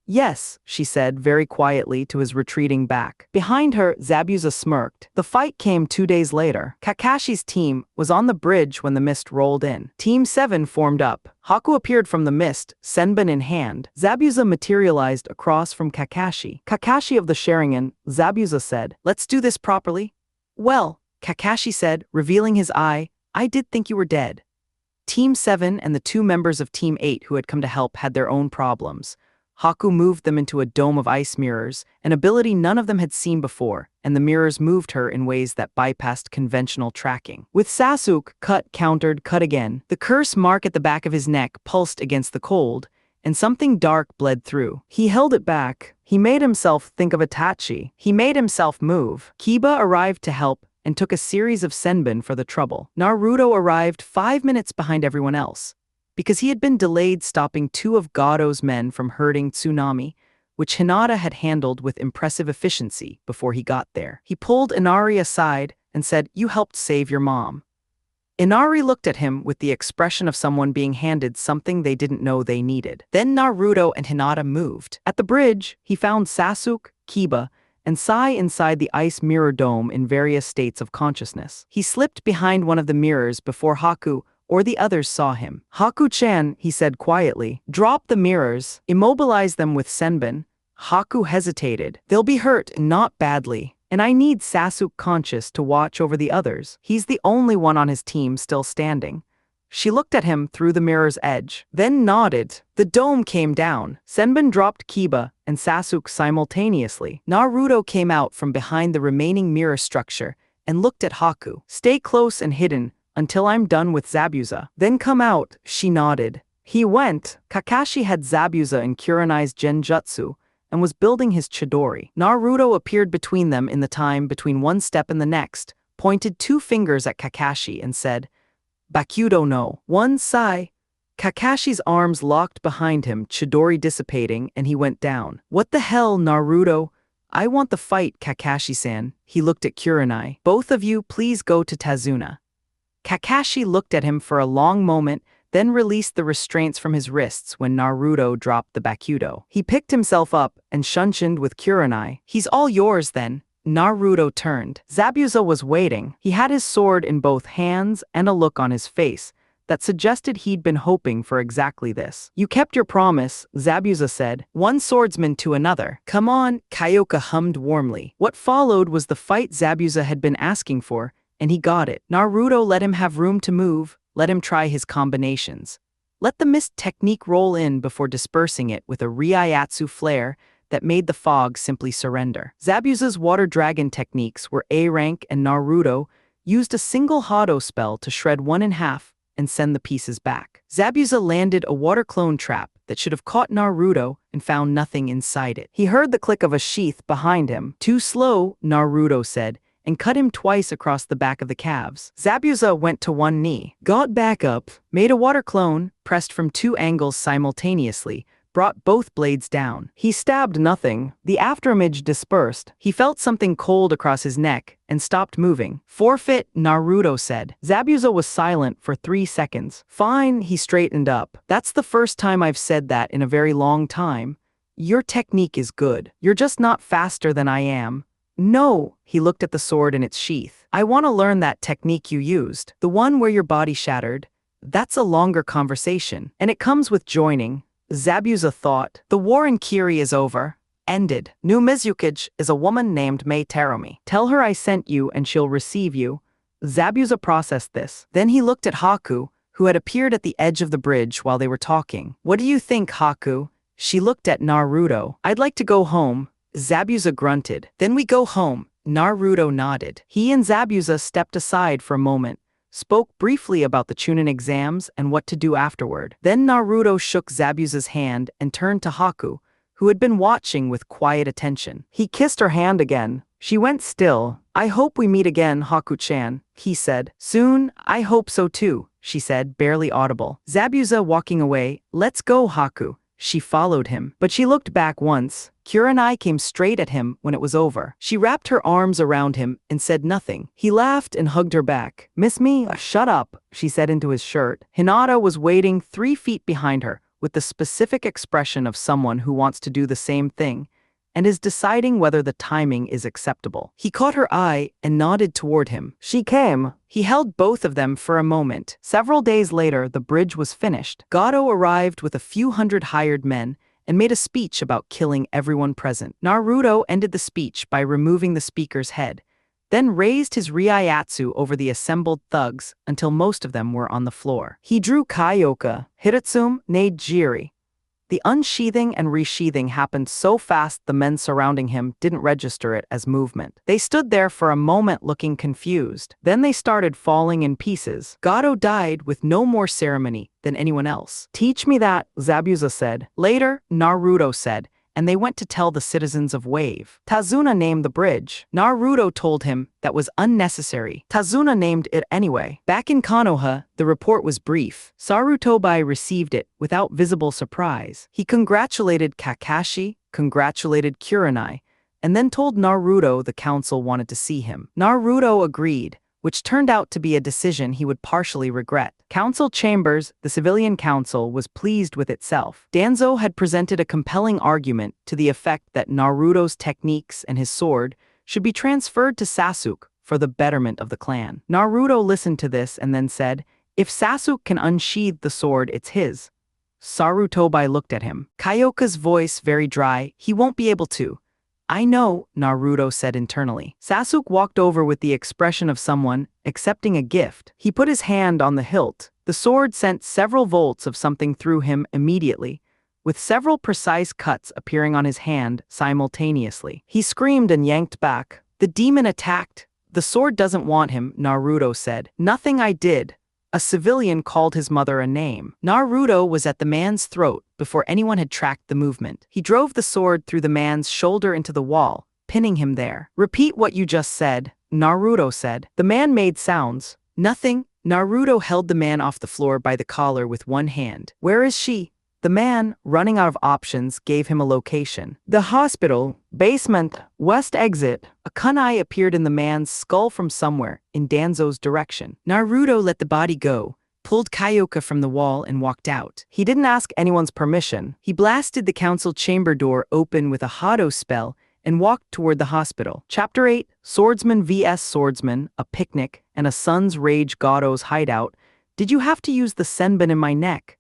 Yes, she said very quietly to his retreating back. Behind her, Zabuza smirked. The fight came 2 days later. Kakashi's team was on the bridge when the mist rolled in. Team 7 formed up. Haku appeared from the mist, senbon in hand. Zabuza materialized across from Kakashi. Kakashi of the Sharingan, Zabuza said, let's do this properly. Well, Kakashi said, revealing his eye, I did think you were dead. Team 7 and the 2 members of Team 8 who had come to help had their own problems. Haku moved them into a dome of ice mirrors, an ability none of them had seen before, and the mirrors moved her in ways that bypassed conventional tracking. With Sasuke, cut, countered, cut again, the curse mark at the back of his neck pulsed against the cold, and something dark bled through. He held it back. He made himself think of Itachi. He made himself move. Kiba arrived to help and took a series of senbon for the trouble. Naruto arrived 5 minutes behind everyone else, because he had been delayed stopping 2 of Gado's men from hurting Tsunami, which Hinata had handled with impressive efficiency before he got there. He pulled Inari aside and said, you helped save your mom. Inari looked at him with the expression of someone being handed something they didn't know they needed. Then Naruto and Hinata moved. At the bridge, he found Sasuke, Kiba, and Sai inside the ice mirror dome in various states of consciousness. He slipped behind one of the mirrors before Haku or the others saw him. Haku-chan, he said quietly, drop the mirrors, immobilize them with senbon. Haku hesitated. They'll be hurt, not badly. And I need Sasuke conscious to watch over the others. He's the only one on his team still standing. She looked at him through the mirror's edge, then nodded. The dome came down. Senbon dropped Kiba and Sasuke simultaneously. Naruto came out from behind the remaining mirror structure and looked at Haku. Stay close and hidden until I'm done with Zabuza. Then come out, she nodded. He went. Kakashi had Zabuza in Kurenai's Genjutsu and was building his Chidori. Naruto appeared between them in the time between one step and the next, pointed 2 fingers at Kakashi and said, Bakudo no. One sigh. Kakashi's arms locked behind him, Chidori dissipating, and he went down. What the hell, Naruto? I want the fight, Kakashi-san. He looked at Kurenai. Both of you, please go to Tazuna. Kakashi looked at him for a long moment, then released the restraints from his wrists when Naruto dropped the Bakudo. He picked himself up and shunshined with Kurenai. He's all yours then. Naruto turned. Zabuza was waiting. He had his sword in both hands and a look on his face that suggested he'd been hoping for exactly this. You kept your promise, Zabuza said. One swordsman to another. Come on, Kyoka hummed warmly. What followed was the fight Zabuza had been asking for, and he got it. Naruto let him have room to move, let him try his combinations. Let the mist technique roll in before dispersing it with a Ryatsu flare that made the fog simply surrender. Zabuza's water dragon techniques were A rank, and Naruto used a single Hado spell to shred one in half and send the pieces back. Zabuza landed a water clone trap that should have caught Naruto and found nothing inside it. He heard the click of a sheath behind him. Too slow, Naruto said, and cut him twice across the back of the calves. Zabuza went to one knee, got back up, made a water clone, pressed from 2 angles simultaneously, brought both blades down. He stabbed nothing. The afterimage dispersed. He felt something cold across his neck and stopped moving. Forfeit, Naruto said. Zabuza was silent for 3 seconds. Fine, he straightened up. That's the first time I've said that in a very long time. Your technique is good. You're just not faster than I am. No, he looked at the sword in its sheath. I want to learn that technique you used. The one where your body shattered. That's a longer conversation. And it comes with joining. Zabuza thought. The war in Kiri is over. Ended. New Mizukage is a woman named Mei Terumi. Tell her I sent you and she'll receive you. Zabuza processed this. Then he looked at Haku, who had appeared at the edge of the bridge while they were talking. What do you think, Haku? She looked at Naruto. I'd like to go home. Zabuza grunted. Then we go home. Naruto nodded. He and Zabuza stepped aside for a moment, spoke briefly about the Chunin exams and what to do afterward. Then Naruto shook Zabuza's hand and turned to Haku, who had been watching with quiet attention. He kissed her hand again. She went still. I hope we meet again, Haku-chan, he said. Soon, I hope so too, she said, barely audible. Zabuza walking away. Let's go, Haku. She followed him, but she looked back once. Kurenai came straight at him when it was over. She wrapped her arms around him and said nothing. He laughed and hugged her back. Miss me? Shut up, she said into his shirt. Hinata was waiting 3 feet behind her with the specific expression of someone who wants to do the same thing and is deciding whether the timing is acceptable. He caught her eye and nodded toward him. She came. He held both of them for a moment. Several days later, the bridge was finished. Gato arrived with a few hundred hired men and made a speech about killing everyone present. Naruto ended the speech by removing the speaker's head, then raised his Ryatsu over the assembled thugs until most of them were on the floor. He drew Kyoka, Hiratsume, Neijiri. The unsheathing and resheathing happened so fast the men surrounding him didn't register it as movement. They stood there for a moment looking confused. Then they started falling in pieces. Gato died with no more ceremony than anyone else. Teach me that, Zabuza said. Later, Naruto said, and they went to tell the citizens of Wave. Tazuna named the bridge. Naruto told him that was unnecessary. Tazuna named it anyway. Back in Konoha, the report was brief. Sarutobi received it without visible surprise. He congratulated Kakashi, congratulated Kurenai, and then told Naruto the council wanted to see him. Naruto agreed, which turned out to be a decision he would partially regret. Council Chambers, the civilian council, was pleased with itself. Danzo had presented a compelling argument to the effect that Naruto's techniques and his sword should be transferred to Sasuke for the betterment of the clan. Naruto listened to this and then said, if Sasuke can unsheathe the sword, it's his. Sarutobi looked at him. Kyoka's voice very dry. He won't be able to. I know, Naruto said internally. Sasuke walked over with the expression of someone accepting a gift. He put his hand on the hilt. The sword sent several volts of something through him immediately, with several precise cuts appearing on his hand simultaneously. He screamed and yanked back. The demon attacked. The sword doesn't want him, Naruto said. Nothing I did. A civilian called his mother a name. Naruto was at the man's throat before anyone had tracked the movement. He drove the sword through the man's shoulder into the wall, pinning him there. Repeat what you just said, Naruto said. The man made sounds. Nothing. Naruto held the man off the floor by the collar with one hand. Where is she? The man, running out of options, gave him a location. The hospital, basement, west exit. A kunai appeared in the man's skull from somewhere, in Danzo's direction. Naruto let the body go, pulled Kyoka from the wall and walked out. He didn't ask anyone's permission. He blasted the council chamber door open with a Hado spell and walked toward the hospital. Chapter 8, Swordsman vs. Swordsman, a picnic, and a Sun's Rage Gato's hideout. Did you have to use the senbon in my neck?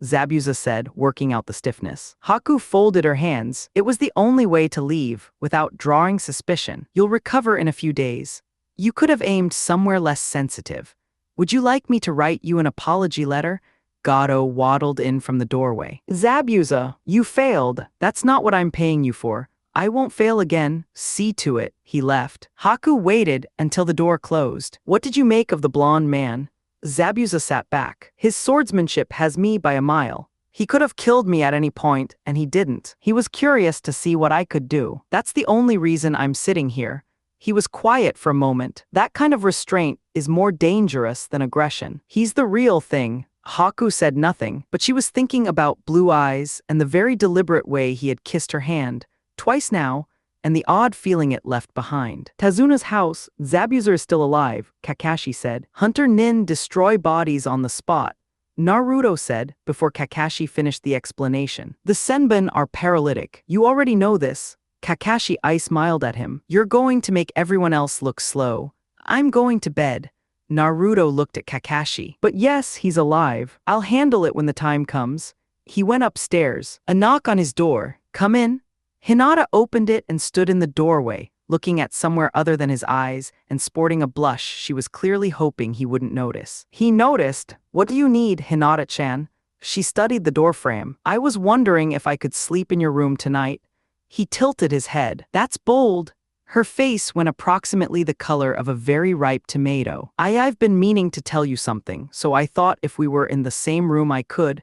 Zabuza said, working out the stiffness. Haku folded her hands. It was the only way to leave, without drawing suspicion. You'll recover in a few days. You could have aimed somewhere less sensitive. Would you like me to write you an apology letter? Gato waddled in from the doorway. Zabuza, you failed. That's not what I'm paying you for. I won't fail again. See to it. He left. Haku waited until the door closed. What did you make of the blonde man? Zabuza sat back. His swordsmanship has me by a mile. He could have killed me at any point, and he didn't. He was curious to see what I could do. That's the only reason I'm sitting here. He was quiet for a moment. That kind of restraint is more dangerous than aggression. He's the real thing, Haku said nothing, but she was thinking about blue eyes and the very deliberate way he had kissed her hand, twice now, and the odd feeling it left behind. Tazuna's house, Zabuza is still alive, Kakashi said. Hunter Nin destroy bodies on the spot, Naruto said, before Kakashi finished the explanation. The Senbon are paralytic. You already know this. Kakashi smiled at him. You're going to make everyone else look slow. I'm going to bed. Naruto looked at Kakashi. But yes, he's alive. I'll handle it when the time comes. He went upstairs. A knock on his door. Come in. Hinata opened it and stood in the doorway, looking at somewhere other than his eyes and sporting a blush she was clearly hoping he wouldn't notice. He noticed. What do you need, Hinata-chan? She studied the doorframe. I was wondering if I could sleep in your room tonight. He tilted his head. That's bold. Her face went approximately the color of a very ripe tomato. I've been meaning to tell you something, so I thought if we were in the same room I could.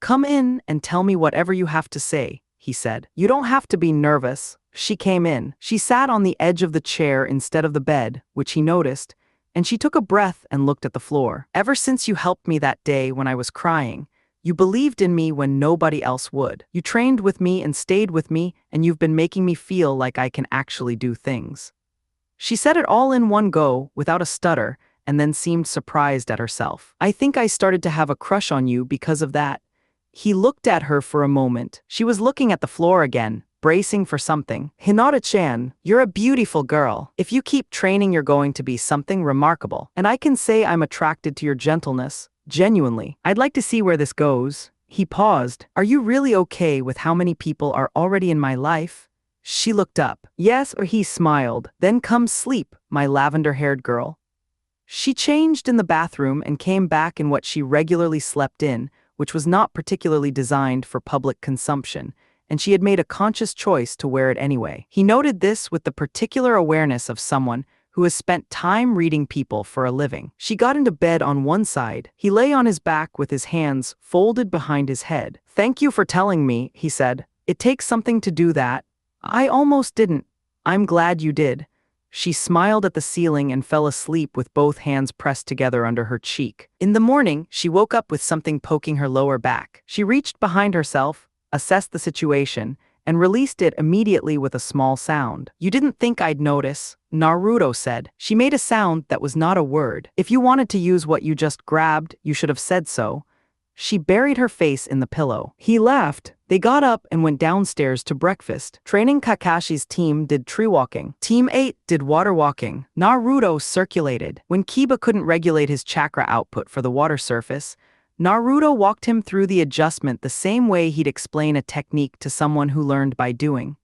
Come in and tell me whatever you have to say, he said. You don't have to be nervous. She came in. She sat on the edge of the chair instead of the bed, which he noticed, and she took a breath and looked at the floor. Ever since you helped me that day when I was crying, you believed in me when nobody else would. You trained with me and stayed with me, and you've been making me feel like I can actually do things. She said it all in one go, without a stutter, and then seemed surprised at herself. I think I started to have a crush on you because of that. He looked at her for a moment. She was looking at the floor again, bracing for something. Hinata-chan, you're a beautiful girl. If you keep training, you're going to be something remarkable. And I can say I'm attracted to your gentleness. Genuinely. I'd like to see where this goes. He paused. Are you really okay with how many people are already in my life? She looked up. Yes, or he smiled. Then come sleep, my lavender-haired girl. She changed in the bathroom and came back in what she regularly slept in, which was not particularly designed for public consumption, and she had made a conscious choice to wear it anyway. He noted this with the particular awareness of someone who has spent time reading people for a living. She got into bed on one side. He lay on his back with his hands folded behind his head. Thank you for telling me, he said. It takes something to do that. I almost didn't. I'm glad you did. She smiled at the ceiling and fell asleep with both hands pressed together under her cheek. In the morning, she woke up with something poking her lower back. She reached behind herself, assessed the situation, and released it immediately with a small sound. You didn't think I'd notice, Naruto said. She made a sound that was not a word. If you wanted to use what you just grabbed, you should have said so. She buried her face in the pillow. He laughed. They got up and went downstairs to breakfast. Training Kakashi's team did tree walking. Team 8 did water walking. Naruto circulated. When Kiba couldn't regulate his chakra output for the water surface, Naruto walked him through the adjustment the same way he'd explain a technique to someone who learned by doing.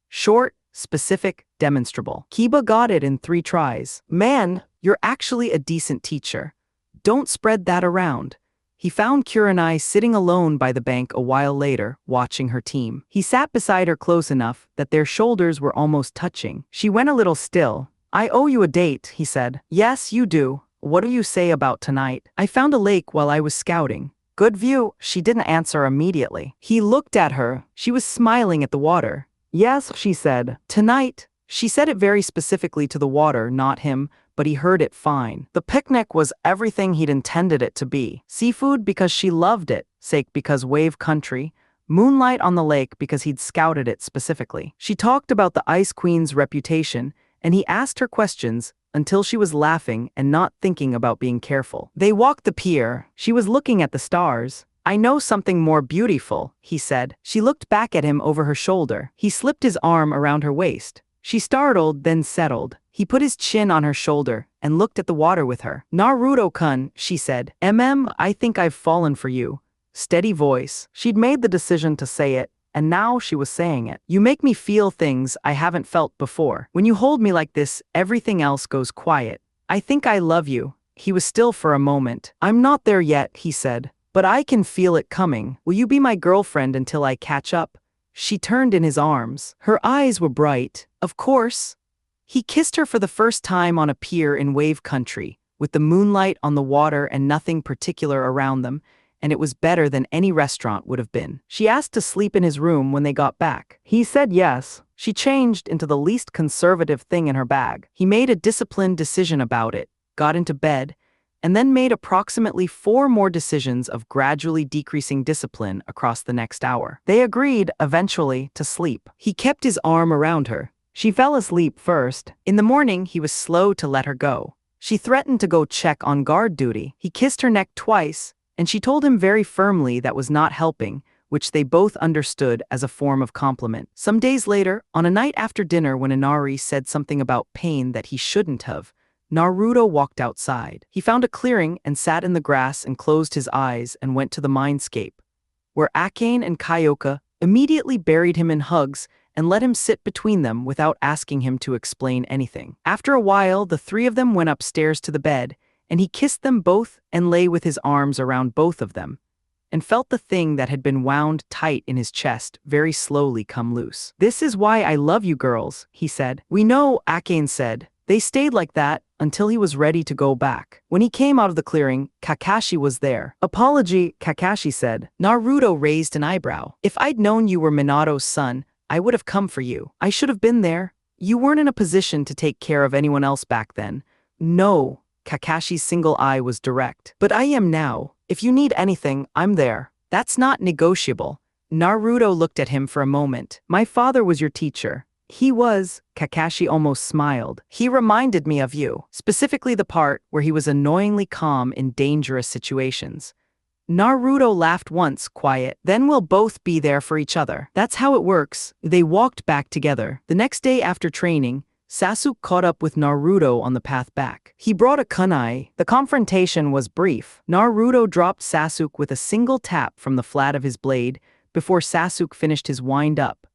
Short, specific, demonstrable. Kiba got it in 3 tries. Man, you're actually a decent teacher. Don't spread that around. He found Kurenai sitting alone by the bank a while later, watching her team. He sat beside her close enough that their shoulders were almost touching. She went a little still. I owe you a date, he said. Yes, you do. What do you say about tonight? I found a lake while I was scouting. Good view. She didn't answer immediately. He looked at her. She was smiling at the water. Yes, she said. Tonight. She said it very specifically to the water, not him, but he heard it fine. The picnic was everything he'd intended it to be. Seafood because she loved it, sake because wave country. Moonlight on the lake because he'd scouted it specifically. She talked about the Ice Queen's reputation, and he asked her questions until she was laughing and not thinking about being careful. They walked the pier. She was looking at the stars. I know something more beautiful, he said. She looked back at him over her shoulder. He slipped his arm around her waist. She startled, then settled. He put his chin on her shoulder and looked at the water with her. Naruto-kun, she said. I think I've fallen for you. Steady voice. She'd made the decision to say it, and now she was saying it. You make me feel things I haven't felt before. When you hold me like this, everything else goes quiet. I think I love you. He was still for a moment. I'm not there yet, he said, but I can feel it coming. Will you be my girlfriend until I catch up? She turned in his arms. Her eyes were bright. Of course. He kissed her for the first time on a pier in wave country, with the moonlight on the water and nothing particular around them, and it was better than any restaurant would have been. She asked to sleep in his room when they got back. He said yes. She changed into the least conservative thing in her bag. He made a disciplined decision about it, got into bed, and then made approximately 4 more decisions of gradually decreasing discipline across the next hour. They agreed, eventually, to sleep. He kept his arm around her. She fell asleep first. In the morning, he was slow to let her go. She threatened to go check on guard duty. He kissed her neck twice, and she told him very firmly that was not helping, which they both understood as a form of compliment. Some days later, on a night after dinner when Inari said something about pain that he shouldn't have, Naruto walked outside. He found a clearing and sat in the grass and closed his eyes and went to the mindscape, where Akane and Kyoka immediately buried him in hugs and let him sit between them without asking him to explain anything. After a while, the three of them went upstairs to the bed, and he kissed them both and lay with his arms around both of them, and felt the thing that had been wound tight in his chest very slowly come loose. "This is why I love you girls," he said. "We know," Akane said. They stayed like that until he was ready to go back. When he came out of the clearing, Kakashi was there. "Apology," Kakashi said. Naruto raised an eyebrow. "If I'd known you were Minato's son, I would have come for you. I should have been there. You weren't in a position to take care of anyone else back then." "No." Kakashi's single eye was direct. "But I am now. If you need anything, I'm there." "That's not negotiable." Naruto looked at him for a moment. "My father was your teacher." "He was," Kakashi almost smiled. "He reminded me of you, specifically the part where he was annoyingly calm in dangerous situations." Naruto laughed once, quiet. "Then we'll both be there for each other." "That's how it works." They walked back together. The next day after training, Sasuke caught up with Naruto on the path back. He brought a kunai. The confrontation was brief. Naruto dropped Sasuke with a single tap from the flat of his blade before Sasuke finished his wind-up,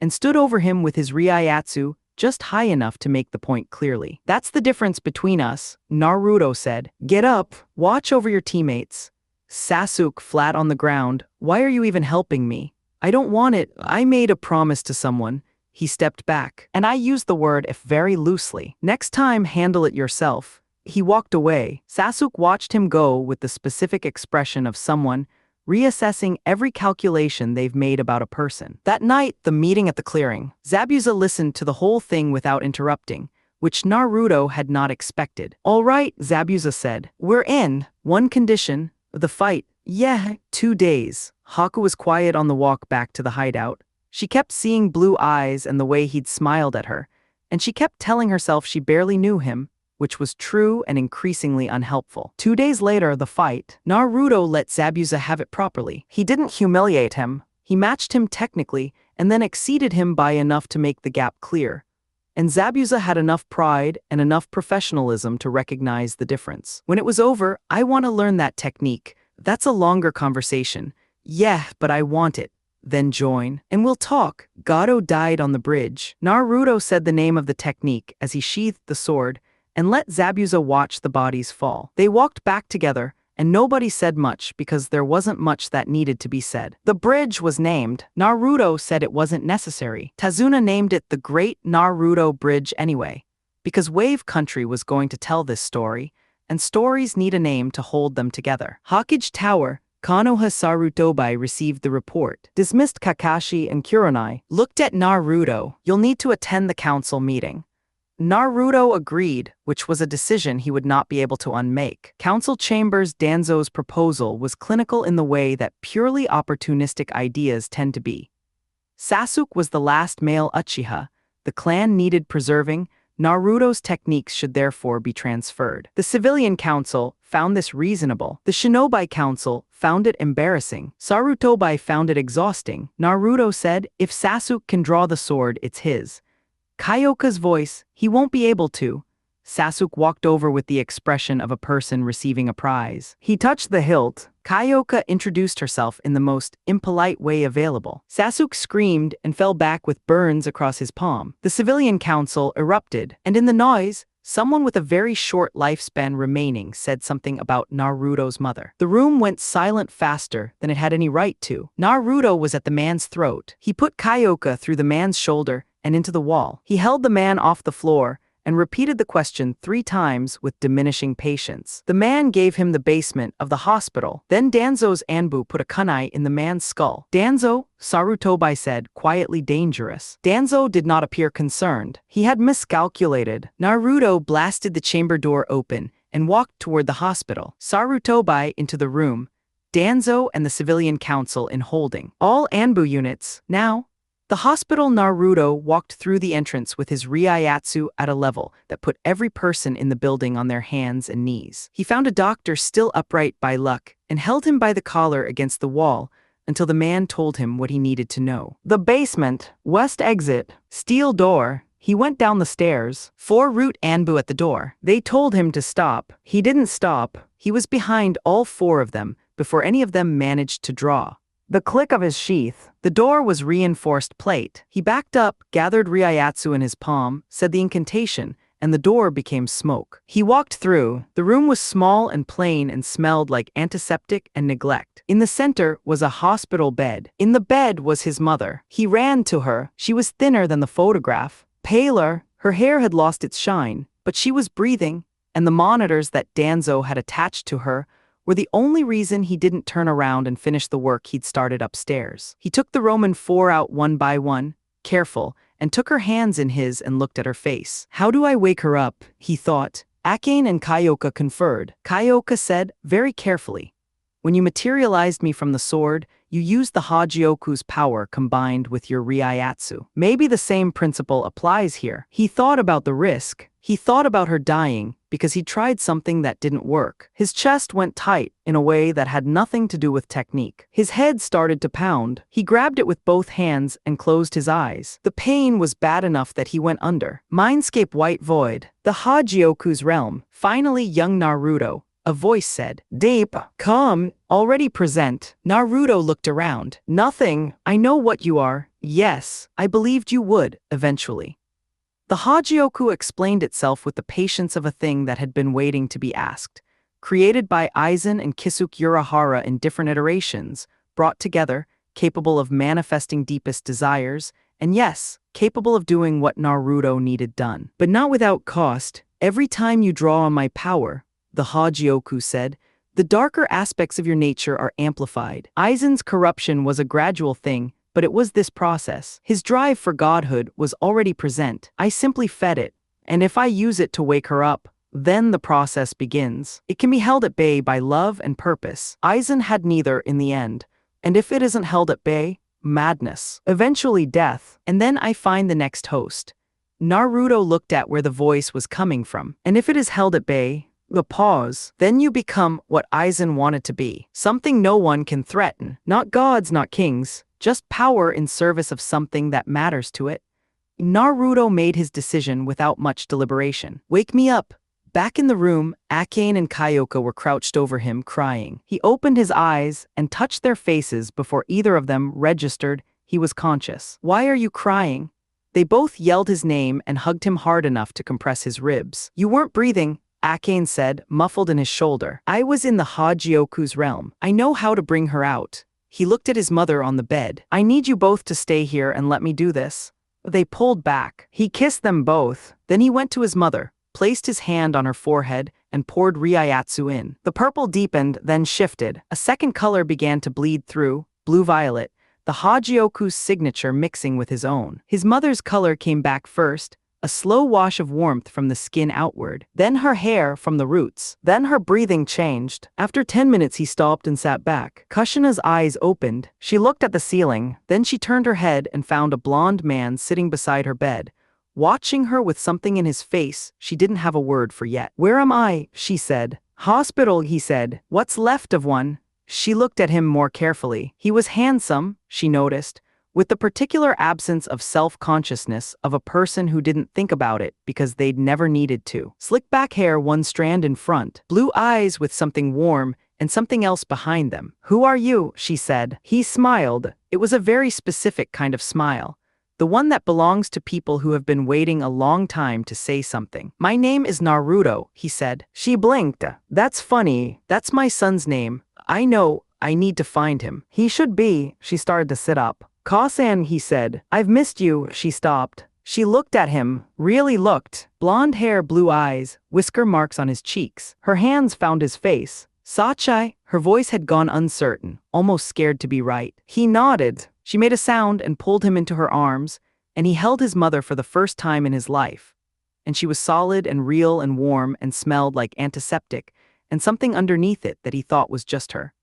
and stood over him with his Ryatsu just high enough to make the point clearly. "That's the difference between us," Naruto said. "Get up, watch over your teammates." Sasuke, flat on the ground. "Why are you even helping me? I don't want it. I made a promise to someone." He stepped back. "And I used the word if very loosely. Next time, handle it yourself." He walked away. Sasuke watched him go with the specific expression of someone reassessing every calculation they've made about a person. That night, the meeting at the clearing. Zabuza listened to the whole thing without interrupting, which Naruto had not expected. "All right," Zabuza said. "We're in. One condition. The fight." "Yeah." 2 days. Haku was quiet on the walk back to the hideout. She kept seeing blue eyes and the way he'd smiled at her, and she kept telling herself she barely knew him, which was true and increasingly unhelpful. 2 days later, the fight. Naruto let Zabuza have it properly. He didn't humiliate him. He matched him technically and then exceeded him by enough to make the gap clear. And Zabuza had enough pride and enough professionalism to recognize the difference. When it was over, "I want to learn that technique. That's a longer conversation." "Yeah, but I want it." "Then join, and we'll talk." Gato died on the bridge. Naruto said the name of the technique as he sheathed the sword and let Zabuza watch the bodies fall. They walked back together, and nobody said much because there wasn't much that needed to be said. The bridge was named. Naruto said it wasn't necessary. Tazuna named it the Great Naruto Bridge anyway, because Wave Country was going to tell this story, and stories need a name to hold them together. Hokage Tower. Konoha Sarutobi received the report, dismissed Kakashi and Kurenai, looked at Naruto. "You'll need to attend the council meeting." Naruto agreed, which was a decision he would not be able to unmake. Council Chambers Danzo's proposal was clinical in the way that purely opportunistic ideas tend to be. Sasuke was the last male Uchiha. The clan needed preserving. Naruto's techniques should therefore be transferred. The Civilian Council found this reasonable. The Shinobi Council found it embarrassing. Sarutobi found it exhausting. Naruto said, "If Sasuke can draw the sword, it's his." Kyoka's voice, "He won't be able to." Sasuke walked over with the expression of a person receiving a prize. He touched the hilt. Kyoka introduced herself in the most impolite way available. Sasuke screamed and fell back with burns across his palm. The Civilian Council erupted, and in the noise, someone with a very short lifespan remaining said something about Naruto's mother. The room went silent faster than it had any right to. Naruto was at the man's throat. He put Kyoka through the man's shoulder and into the wall. He held the man off the floor and repeated the question 3 times with diminishing patience. The man gave him the basement of the hospital. Then Danzo's Anbu put a kunai in the man's skull. "Danzo," Sarutobi said, quietly dangerous. Danzo did not appear concerned. He had miscalculated. Naruto blasted the chamber door open and walked toward the hospital. Sarutobi into the room, Danzo and the civilian council in holding. All Anbu units, now. The hospital. Naruto walked through the entrance with his Ryatsu at a level that put every person in the building on their hands and knees. He found a doctor still upright by luck and held him by the collar against the wall until the man told him what he needed to know. The basement, west exit, steel door. He went down the stairs. 4 Root Anbu at the door. They told him to stop. He didn't stop. He was behind all 4 of them before any of them managed to draw. The click of his sheath. The door was reinforced plate. He backed up, gathered Ryatsu in his palm, said the incantation, and the door became smoke. He walked through. The room was small and plain and smelled like antiseptic and neglect. In the center was a hospital bed. In the bed was his mother. He ran to her. She was thinner than the photograph, paler. Her hair had lost its shine, but she was breathing, and the monitors that Danzo had attached to her were the only reason he didn't turn around and finish the work he'd started upstairs. He took the Roman 4 out one by one, careful, and took her hands in his and looked at her face. How do I wake her up, he thought. Akane and Kyoka conferred. Kyoka said, very carefully, when you materialized me from the sword, you used the Hagioku's power combined with your Ryatsu. Maybe the same principle applies here. He thought about the risk. He thought about her dying because he tried something that didn't work. His chest went tight in a way that had nothing to do with technique. His head started to pound. He grabbed it with both hands and closed his eyes. The pain was bad enough that he went under. Mindscape white void. The Hagioku's realm. Finally, young Naruto. A voice said, deep, calm, already present. Naruto looked around. Nothing. I know what you are. Yes, I believed you would, eventually. The Hagioku explained itself with the patience of a thing that had been waiting to be asked. Created by Aizen and Kisuke Urahara in different iterations, brought together, capable of manifesting deepest desires, and yes, capable of doing what Naruto needed done. But not without cost. Every time you draw on my power, the Hagioku said, the darker aspects of your nature are amplified. Aizen's corruption was a gradual thing, but it was this process. His drive for godhood was already present. I simply fed it, and if I use it to wake her up, then the process begins. It can be held at bay by love and purpose. Aizen had neither in the end, and if it isn't held at bay, madness. Eventually death, and then I find the next host. Naruto looked at where the voice was coming from, and if it is held at bay, the pause, then you become what Aizen wanted to be. Something no one can threaten. Not gods, not kings, just power in service of something that matters to it. Naruto made his decision without much deliberation. Wake me up. Back in the room, Akane and Kyoka were crouched over him, crying. He opened his eyes and touched their faces before either of them registered he was conscious. Why are you crying? They both yelled his name and hugged him hard enough to compress his ribs. You weren't breathing, Akane said, muffled in his shoulder. I was in the Hagioku's realm. I know how to bring her out. He looked at his mother on the bed. I need you both to stay here and let me do this. They pulled back. He kissed them both. Then he went to his mother, placed his hand on her forehead, and poured Ryatsu in. The purple deepened, then shifted. A second color began to bleed through, blue-violet, the Hagioku's signature mixing with his own. His mother's color came back first, a slow wash of warmth from the skin outward, then her hair from the roots. Then her breathing changed. After 10 minutes he stopped and sat back. Kushina's eyes opened. She looked at the ceiling, then she turned her head and found a blonde man sitting beside her bed, watching her with something in his face she didn't have a word for yet. Where am I? She said. Hospital, he said. What's left of one? She looked at him more carefully. He was handsome, she noticed, with the particular absence of self-consciousness of a person who didn't think about it because they'd never needed to. Slick back hair, one strand in front, blue eyes with something warm and something else behind them. Who are you? She said. He smiled. It was a very specific kind of smile, the one that belongs to people who have been waiting a long time to say something. My name is Naruto, he said. She blinked. That's funny. That's my son's name. I know. I need to find him. He should be. She started to sit up. Kasan, he said. I've missed you. She stopped. She looked at him, really looked. Blonde hair, blue eyes, whisker marks on his cheeks. Her hands found his face. Sachai? Her voice had gone uncertain, almost scared to be right. He nodded. She made a sound and pulled him into her arms, and he held his mother for the first time in his life. and she was solid and real and warm and smelled like antiseptic, and something underneath it that he thought was just her.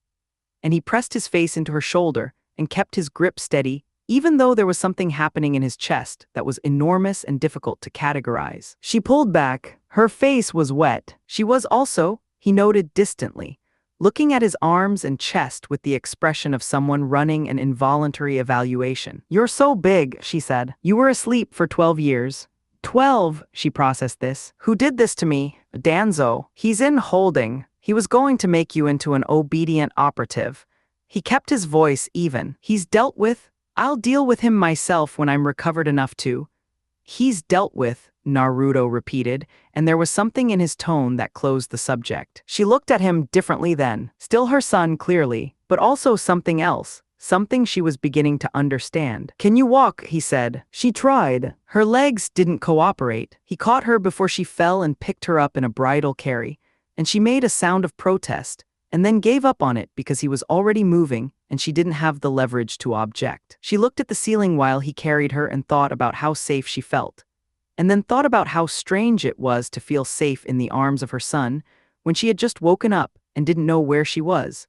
And he pressed his face into her shoulder and kept his grip steady, even though there was something happening in his chest that was enormous and difficult to categorize. She pulled back. Her face was wet. She was also, he noted distantly, looking at his arms and chest with the expression of someone running an involuntary evaluation. "You're so big," she said. "You were asleep for 12 years. 12, she processed this. "Who did this to me? Danzo. He's in holding. He was going to make you into an obedient operative." He kept his voice even. "He's dealt with. I'll deal with him myself when I'm recovered enough to." "He's dealt with," Naruto repeated, and there was something in his tone that closed the subject. She looked at him differently then. Still her son, clearly, but also something else. Something she was beginning to understand. "Can you walk?" he said. She tried. Her legs didn't cooperate. He caught her before she fell and picked her up in a bridal carry, and she made a sound of protest, and then gave up on it because he was already moving and she didn't have the leverage to object. She looked at the ceiling while he carried her and thought about how safe she felt, and then thought about how strange it was to feel safe in the arms of her son when she had just woken up and didn't know where she was,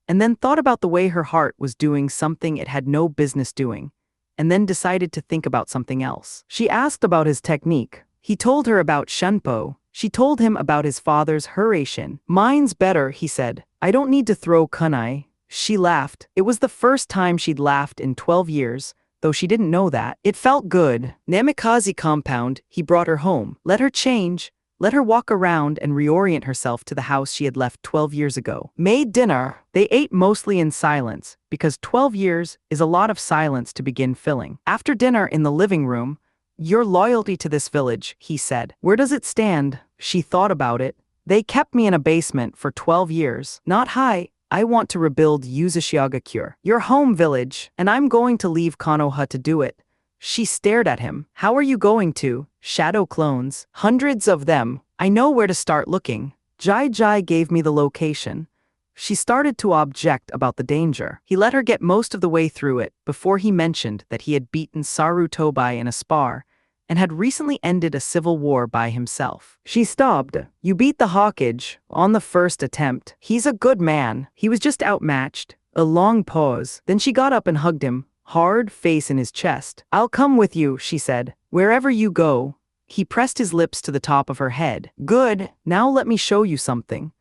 and then thought about the way her heart was doing something it had no business doing, and then decided to think about something else. She asked about his technique. He told her about Shunpo. She told him about his father's Hurashin. "Mine's better," he said. "I don't need to throw kunai." She laughed. It was the first time she'd laughed in 12 years, though she didn't know that. It felt good. Namikaze compound, he brought her home. Let her change. Let her walk around and reorient herself to the house she had left 12 years ago. Made dinner. They ate mostly in silence, because 12 years is a lot of silence to begin filling. After dinner in the living room, "Your loyalty to this village," he said. "Where does it stand?" She thought about it. "They kept me in a basement for 12 years. Not high. I want to rebuild Uzushiogakure, your home village, and I'm going to leave Konoha to do it." She stared at him. "How are you going to? Shadow clones. Hundreds of them. I know where to start looking. Jai Jai gave me the location." She started to object about the danger. He let her get most of the way through it before he mentioned that he had beaten Saru Tobai in a spar and had recently ended a civil war by himself. She stopped. "You beat the Hawkage on the first attempt. He's a good man. He was just outmatched." A long pause. Then she got up and hugged him, hard face in his chest. "I'll come with you," she said. "Wherever you go." He pressed his lips to the top of her head. "Good. Now let me show you something."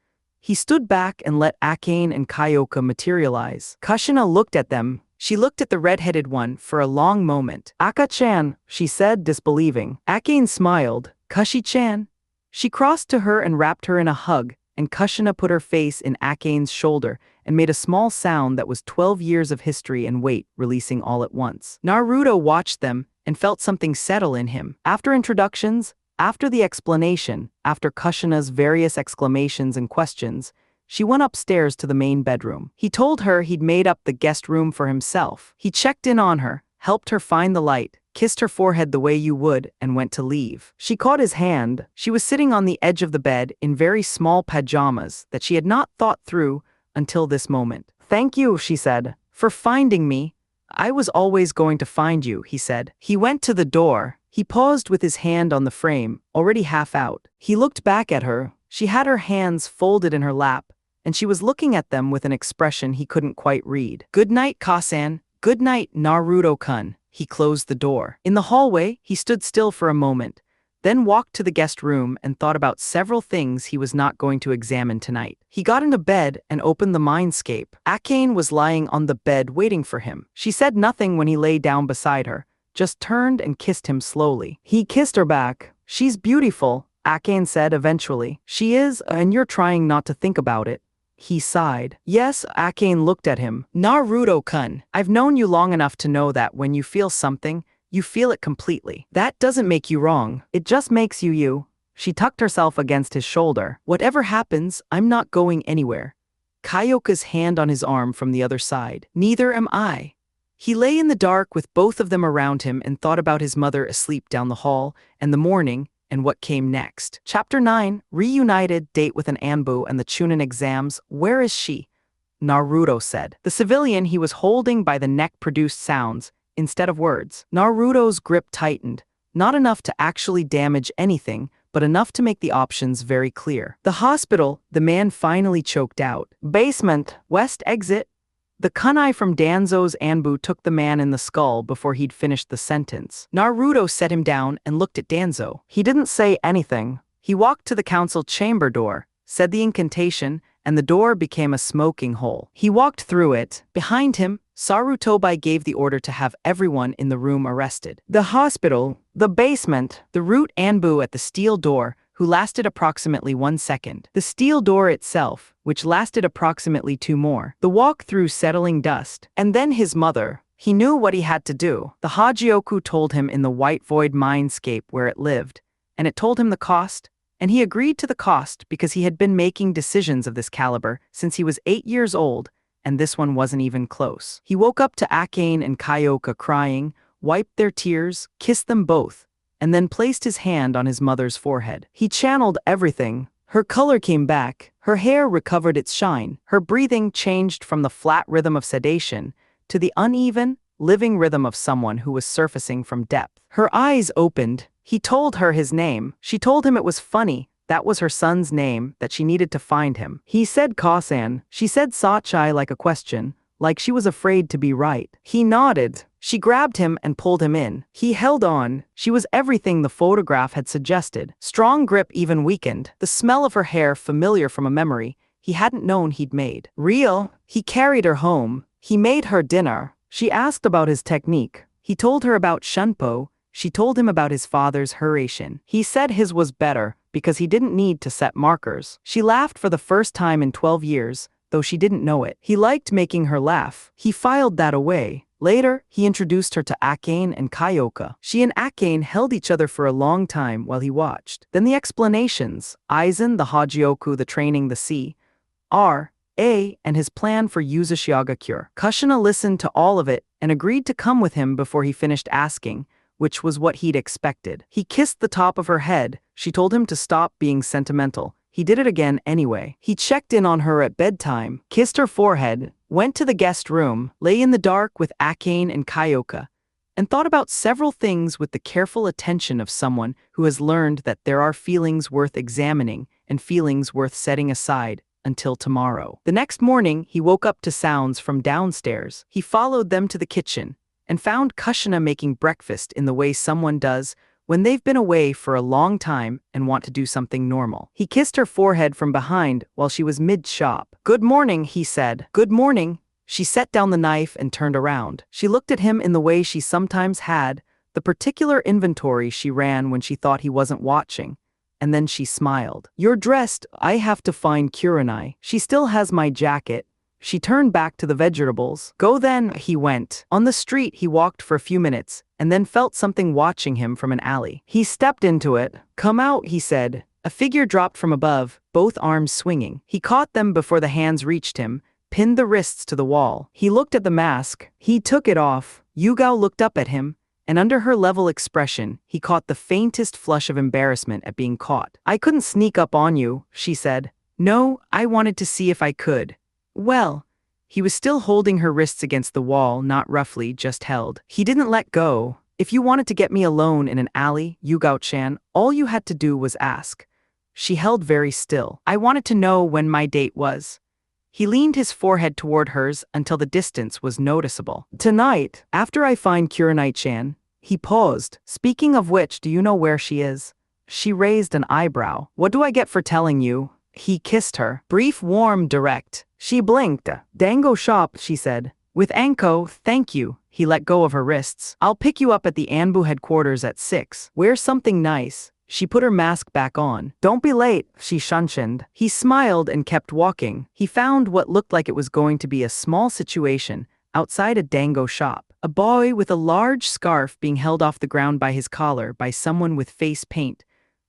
He stood back and let Akane and Kyoka materialize. Kushina looked at them. She looked at the red-headed one for a long moment. "Aka-chan," she said, disbelieving. Akane smiled. "Kushi-chan?" She crossed to her and wrapped her in a hug, and Kushina put her face in Akane's shoulder and made a small sound that was 12 years of history and weight releasing all at once. Naruto watched them and felt something settle in him. After introductions, after the explanation, after Kushina's various exclamations and questions, she went upstairs to the main bedroom. He told her he'd made up the guest room for himself. He checked in on her, helped her find the light, kissed her forehead the way you would, and went to leave. She caught his hand. She was sitting on the edge of the bed in very small pajamas that she had not thought through until this moment. "Thank you," she said, "for finding me." "I was always going to find you," he said. He went to the door. He paused with his hand on the frame, already half out. He looked back at her. She had her hands folded in her lap, and she was looking at them with an expression he couldn't quite read. "Good night, Kasan. Good night, Naruto-kun." He closed the door. In the hallway, he stood still for a moment, then walked to the guest room and thought about several things he was not going to examine tonight. He got into bed and opened the mindscape. Akane was lying on the bed waiting for him. She said nothing when he lay down beside her, just turned and kissed him slowly. He kissed her back. "She's beautiful," Akane said eventually. "She is, and you're trying not to think about it." He sighed. "Yes," Akane looked at him. "Naruto-kun, I've known you long enough to know that when you feel something, you feel it completely. That doesn't make you wrong. It just makes you you." She tucked herself against his shoulder. "Whatever happens, I'm not going anywhere." Kyoka's hand on his arm from the other side. "Neither am I." He lay in the dark with both of them around him and thought about his mother asleep down the hall, and the morning, and what came next. Chapter 9, Reunited, Date with an Anbu and the Chunin exams. "Where is she?" Naruto said. The civilian he was holding by the neck produced sounds, instead of words. Naruto's grip tightened. not enough to actually damage anything, but enough to make the options very clear. The hospital, the man finally choked out. Basement, west exit. The kunai from Danzo's Anbu took the man in the skull before he'd finished the sentence. Naruto set him down and looked at Danzo. He didn't say anything. He walked to the council chamber door, said the incantation, and the door became a smoking hole. He walked through it. Behind him, Sarutobi gave the order to have everyone in the room arrested. The hospital, the basement, the root Anbu at the steel door, who lasted approximately 1 second. The steel door itself, which lasted approximately 2 more. The walk through settling dust. And then his mother. He knew what he had to do. The Hagioku told him in the white void mindscape where it lived, and it told him the cost, and he agreed to the cost because he had been making decisions of this caliber since he was 8 years old, and this one wasn't even close. He woke up to Akane and Kyoka crying, wiped their tears, kissed them both, and then placed his hand on his mother's forehead. He channeled everything. Her color came back, her hair recovered its shine, her breathing changed from the flat rhythm of sedation to the uneven, living rhythm of someone who was surfacing from depth. Her eyes opened. He told her his name. She told him it was funny. That was her son's name, that she needed to find him. He said Kosan. She said Sachai like a question, like she was afraid to be right. He nodded. She grabbed him and pulled him in. He held on. She was everything the photograph had suggested. Strong grip even weakened. The smell of her hair familiar from a memory he hadn't known he'd made. Real. He carried her home. He made her dinner. She asked about his technique. He told her about Shunpo. She told him about his father's Hurashin. He said his was better because he didn't need to set markers. She laughed for the first time in 12 years, though she didn't know it. He liked making her laugh. He filed that away. Later, he introduced her to Akane and Kyoka. She and Akane held each other for a long time while he watched. Then the explanations. Aizen, the Hagioku, the training, the C, R, A, and his plan for Uzushiaga cure. Kushina listened to all of it and agreed to come with him before he finished asking, which was what he'd expected. He kissed the top of her head. She told him to stop being sentimental. He did it again anyway. He checked in on her at bedtime, kissed her forehead, went to the guest room, lay in the dark with Akane and Kyoka, and thought about several things with the careful attention of someone who has learned that there are feelings worth examining and feelings worth setting aside until tomorrow. The next morning, he woke up to sounds from downstairs. He followed them to the kitchen and found Kushina making breakfast in the way someone does when they've been away for a long time and want to do something normal. He kissed her forehead from behind while she was mid-shop. "Good morning," he said. "Good morning." She set down the knife and turned around. She looked at him in the way she sometimes had, the particular inventory she ran when she thought he wasn't watching. And then she smiled. "You're dressed. I have to find Kurenai. She still has my jacket." She turned back to the vegetables. "Go then," he went. On the street, he walked for a few minutes, and then felt something watching him from an alley. He stepped into it. "Come out," he said. A figure dropped from above, both arms swinging. He caught them before the hands reached him, pinned the wrists to the wall. He looked at the mask. He took it off. Yugao looked up at him, and under her level expression, he caught the faintest flush of embarrassment at being caught. "I couldn't sneak up on you," she said. "No, I wanted to see if I could." "Well." He was still holding her wrists against the wall, not roughly, just held. He didn't let go. "If you wanted to get me alone in an alley, Yugao-chan, all you had to do was ask." She held very still. "I wanted to know when my date was." He leaned his forehead toward hers until the distance was noticeable. "Tonight, after I find Kurenai-chan." He paused. "Speaking of which, do you know where she is?" She raised an eyebrow. "What do I get for telling you?" He kissed her. Brief, warm, direct. She blinked. "Dango shop," she said. "With Anko, thank you." He let go of her wrists. "I'll pick you up at the Anbu headquarters at 6. Wear something nice." She put her mask back on. "Don't be late," she shunshined. He smiled and kept walking. He found what looked like it was going to be a small situation outside a Dango shop. A boy with a large scarf being held off the ground by his collar by someone with face paint,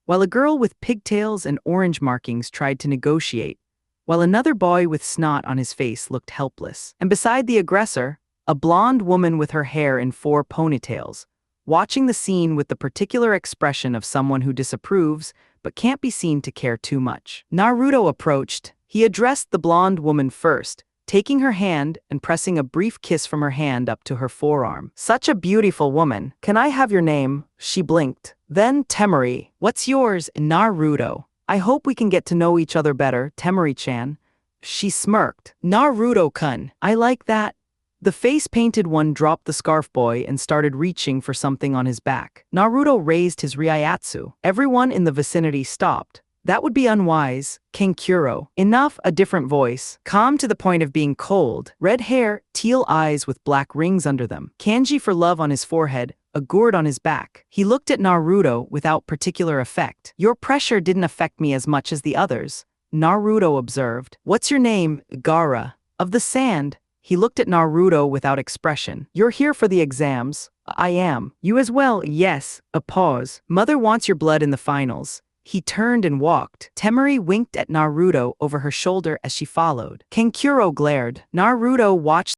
while a girl with pigtails and orange markings tried to negotiate, while another boy with snot on his face looked helpless. And beside the aggressor, a blonde woman with her hair in 4 ponytails, watching the scene with the particular expression of someone who disapproves but can't be seen to care too much. Naruto approached. He addressed the blonde woman first, taking her hand and pressing a brief kiss from her hand up to her forearm. Such a beautiful woman. Can I have your name? She blinked. Then Temari. What's yours? Naruto. I hope we can get to know each other better, Temari-chan. She smirked. Naruto-kun. I like that. The face-painted one dropped the scarf boy and started reaching for something on his back. Naruto raised his Ryatsu. Everyone in the vicinity stopped. That would be unwise, Kankuro. Enough, a different voice, calm to the point of being cold. Red hair, teal eyes with black rings under them. Kanji for love on his forehead, a gourd on his back. He looked at Naruto without particular effect. Your pressure didn't affect me as much as the others, Naruto observed. What's your name? Gaara. Of the sand. He looked at Naruto without expression. You're here for the exams. I am. You as well? Yes. A pause. Mother wants your blood in the finals. He turned and walked. Temari winked at Naruto over her shoulder as she followed. Kankuro glared. Naruto watched